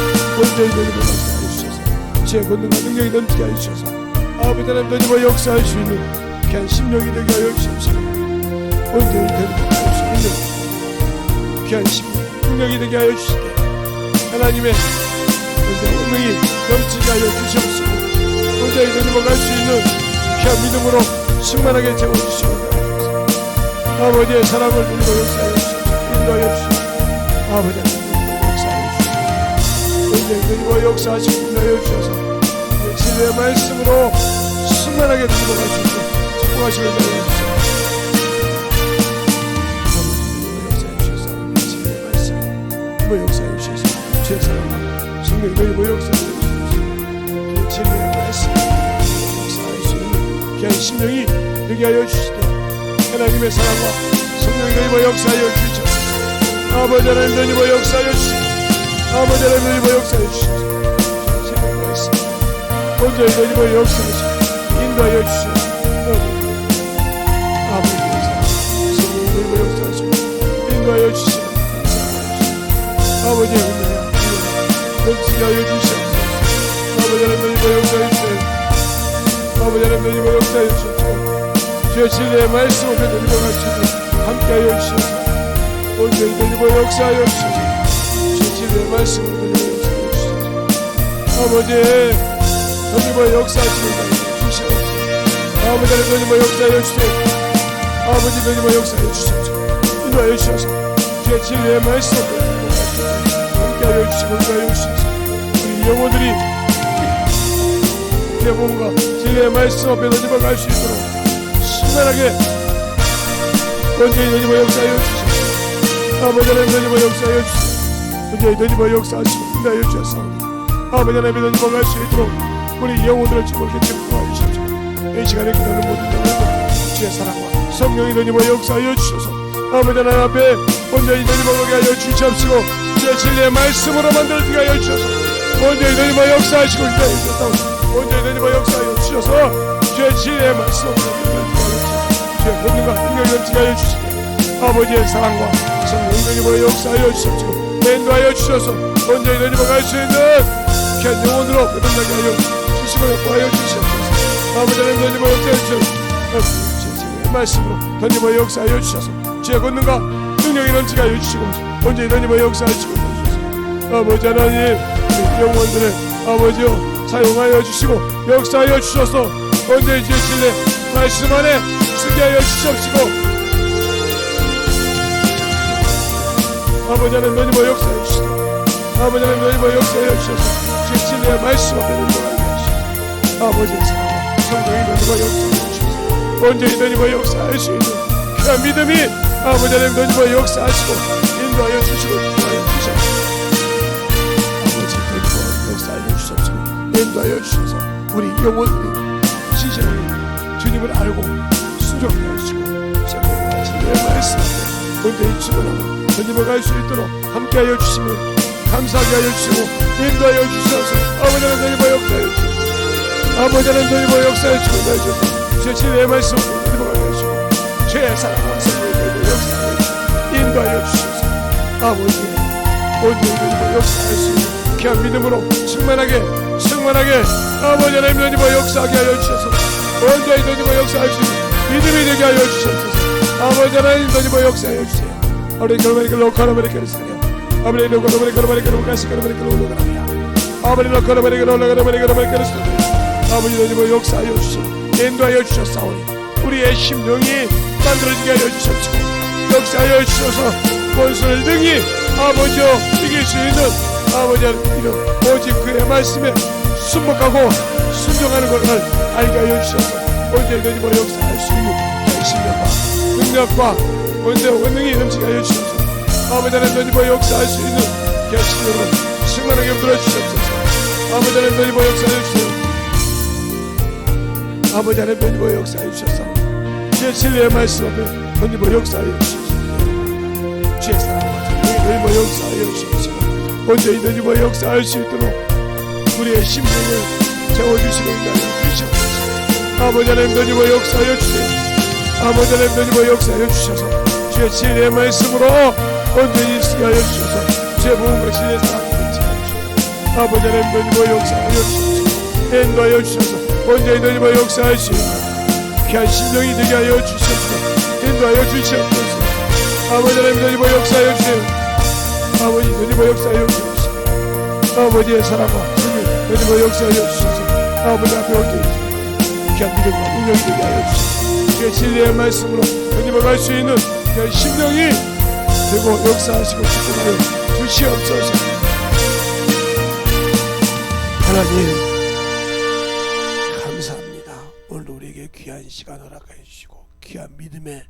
온전히 너희와 역사하여 주셔서 주의 권능과 능력이 넘치게 하여 주셔서 아버지 하나님 너희와 역사할 수 있는 귀한 심령이 되게 하여 주옵시고 온전히 너희와 할 수 있는 귀한 심령 능력이 되게 하여 주시되 하나님의 권능이 넘치게 하여 주시옵시고 온전히 너희와 갈 수 있는 귀한 믿음으로 충만하게 채워주시고 아버지의 사랑을 너희와 역사하여 주시옵시고 인도하여 주시옵시고 아버지 하나님 너희와 역사하여 주시옵시고 온전히 너희와 역사하시고 인도하여 주셔서 진리의 말씀으로 충만하게 들어갈 수 있도록 축복하시고 인도하여 주시옵소서 역사해 주셔서 주의 사랑과 성령이 너희와 역사해 주셔서 진리의 말씀 역사할 수 있는 귀한 심령이 되게 하여 주시되 하나님의 사랑과 성령이 너희와 역사하여 주시옵소서 아버지 하나님 너희와 역사하여 주시옵소서 아버지 하나님 너희와 역사하여 주시옵소서 진리의 말씀 온전히 너희와 역사하시고 인도하여 주시옵소서 아버지의 사랑 성령이 너희와 역사하시고 인도하여 주시옵소서 아버지의 은혜야 넘치게 하여 주시옵소서 아버지 하나님 너희와 역사해 주세요 아버지 하나님 너희와 역사해 주시옵소서 주의 진리의 말씀 앞에 너희와 같이 함께하여 주셔서 온전히 돌리고 역사하여 주셔서 진리의 말씀을 돌리고 역사하여 주셔서 아버지 돌리고 역사하시는 주시옵소서. 아버지 하나님 돌리고 역사하여 주세요. 아버지 돌리고 역사하여 주셔서 인도하여 주셔서 주의 진리의 말씀을 함께하여 주시고 인도하여 주셔서 우리 영혼들이 내 몸과 진리의 말씀 앞에 돌리고 갈 수 있도록 신랄하게 온전히 돌리고 역사하여 주셔서 아버지 하나님 돌리고 역사하여 주셔서 온전히 돌리고 역사하시고 인도하여 주셔서 아버지 하나님 돌리고 갈 수 있도록 우리 영혼들을 주목해 주옵소서. 이 시간에 기도하는 모든 영혼들 주의 사랑과 성령이 돌리고 역사하여 주셔서 아버지 하나님 앞에 온전히 돌리고 가게 하여 주시옵시고 주의 진리의 말씀으로 만들게 하여 주셔서 온전히 돌리고 역사하시고 인도하여 주셔서 온전히 돌리고 역사하여 주셔서 주의 진리의 말씀으로 만들게 하여 주셔서 주의 권능과 능력을 넘치게 하여 주시고 아버지의 사랑과 성령이 돌리고 역사하여 주시옵시고 인도하여 주셔서 온전히 돌리고 갈 수 있는 귀한 영혼으로 거듭나게 하여 주시고 역사하여 주시옵소서. 아버지 하나님 돌리고 역사하여 주셔서 주의 말씀으로 돌리고 역사하여 주셔서 주의 권능과 능력이 넘치게 하여 주시고 온전히 돌리고 역사하시고 주셔서 아버지 하나님 영혼들을 아버지여 사용하여 주시고 역사하여 주셔서 온전히 주의 진리 말씀 안에 쓰게 하여 주시옵시고 아버지 하나님 돌리고 역사하여 주시고 아버지 하나님 돌리고 역사하여 주셔서 주의 진리의 말씀 앞에 돌리고 하시고 아버지의 사랑과 성령이 돌리고 역사하여 주셔서 온전히 돌리고 역사할 수 있는 귀한 믿음이 아버지 하나님 돌리고 역사하시고 인도하여 주시고 인도하여 주셔서 아버지 돌리고 역사하여 주셔서 인도하여 주셔서 우리 영혼들이 진실하게 주님을 알고 순종하게 하시고 시작하고 진리의 말씀 앞에 온전히 주문하고 돌리고 갈 수 있도록 함께하여 주시면 감사하게 하여 주시고 인도하여 주셔서 아버지 하나님 돌리고 역사하여 주시고 아버지 하나님 돌리고 역사하여 주시고 인도하여 주셔서 주의 진리의 말씀을 돌리고 가게 하시고 주의 사랑과 성령을 돌리고 역사하여 주시고 인도하여 주셔서 아버지 온전히 돌리고 역사할 수 있는 귀한 믿음으로 충만하게 아버지 하나님 돌리고 역사하게 하여 주셔서 온전히 돌리고 역사할 수 있는 믿음이 되게 하여 주셔서 아버지 하나님 돌리고 역사하여 주세요. 아버지 걸어버리고 걸어버리고 쓰세요. 아버지 걸어버리고 가시 걸어버리고 올라가라. 아버지 걸어버리고 쓰세요. 아버지 돌리고 역사하여 주시고 인도하여 주셨사오니 우리의 심령이 만들어지게 하여 주셨고 역사하여 주셔서 원수를 능히 아버지여 이길 수 있는 아버지 이런 오직 그의 말씀에 순복하고 순종하는 것을 알게 하여 주셔서 온전히 돌리고 역사할 수 있는 결심력과 능력과 온전히 원능이 넘치게 하여 주셔서 아버지 하나님 돌리고 역사할 수 있는 결심력을 충만하게 불어주시옵소서. 아버지 하나님 돌리고 역사하여 주세요. 아버지 하나님 돌리고 역사하여 주셔서 주의 진리의 말씀 앞에 돌리고 역사하여 주셔서 주의 사랑과 돌리고 역사하여 주셔서 온전히 돌리고 역사할 수 있도록 우리의 심령을 채워주시고 인도하여 주시옵소서. 아버지 하나님 돌리고 역사하여 주세요. 아버지 하나님 돌리고 역사하여 주셔서 주의 진리의 말씀으로 온전히 쓰게 하여 주셔서 주의 부흥과 진리의 사랑을 넘치게 하여 주셔서 아버지 하나님 돌리고 역사하여 주셔서 인도하여 주셔서 온전히 돌리고 역사할 수 있는 귀한 심령이 되게 하여 주시옵소서. 인도하여 주시옵소서. 아버지 하나님 돌리고 역사하여 주세요. 아버지 돌리고 역사하여 주옵소서. 아버지의 사랑과 승리 돌리고 역사하여 주셔서 아버지 앞에 온전히 귀한 믿음과 능력이 되게 하여 주셔서 주의 진리의 말씀으로 돌리고 갈 수 있는 귀한 심령이 되고 역사하시고 축복하여 주시옵소서. 하나님 오늘도 우리에게 귀한 시간 허락하여 주시고 귀한 믿음의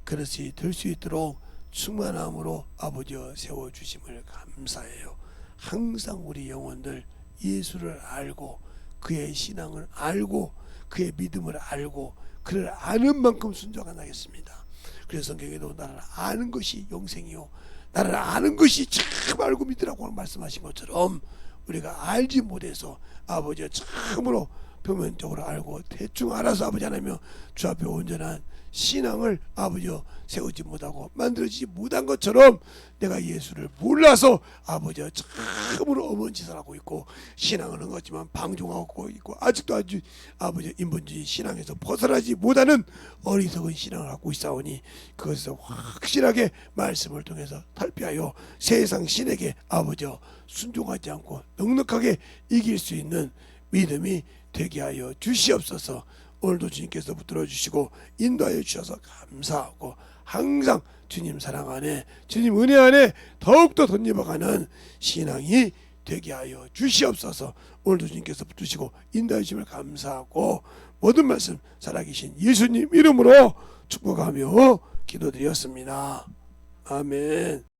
그릇이 될 수 있도록 충만함으로 아버지여 세워주심을 감사해요. 항상 우리 영혼들 예수를 알고 그의 신앙을 알고 그의 믿음을 알고 그를 아는 만큼 순종하겠습니다. 그래서 성경에도 나를 아는 것이 영생이요 나를 아는 것이 참 알고 믿으라고 말씀하신 것처럼 우리가 알지 못해서 아버지여 참으로 표면적으로 알고 대충 알아서 아버지 하나님여 주 앞에 온전한 신앙을 아버지여 세우지 못하고 만들어지지 못한 것처럼 내가 예수를 몰라서 아버지여 참으로 어머니 짓을 하고 있고 신앙은 한 것지만 방종하고 있고 아직도 아주 아버지 인본주의 신앙에서 벗어나지 못하는 어리석은 신앙을 갖고 있사오니 그것에서 확실하게 말씀을 통해서 탈피하여 세상 신에게 아버지여 순종하지 않고 넉넉하게 이길 수 있는 믿음이 되게 하여 주시옵소서. 오늘도 주님께서 붙들어 주시고 인도하여 주셔서 감사하고 항상 주님 사랑 안에 주님 은혜 안에 더욱더 덧입어가는 신앙이 되게 하여 주시옵소서. 오늘도 주님께서 붙드시고 인도하여 주심을 감사하고 모든 말씀 살아계신 예수님 이름으로 축복하며 기도드렸습니다. 아멘.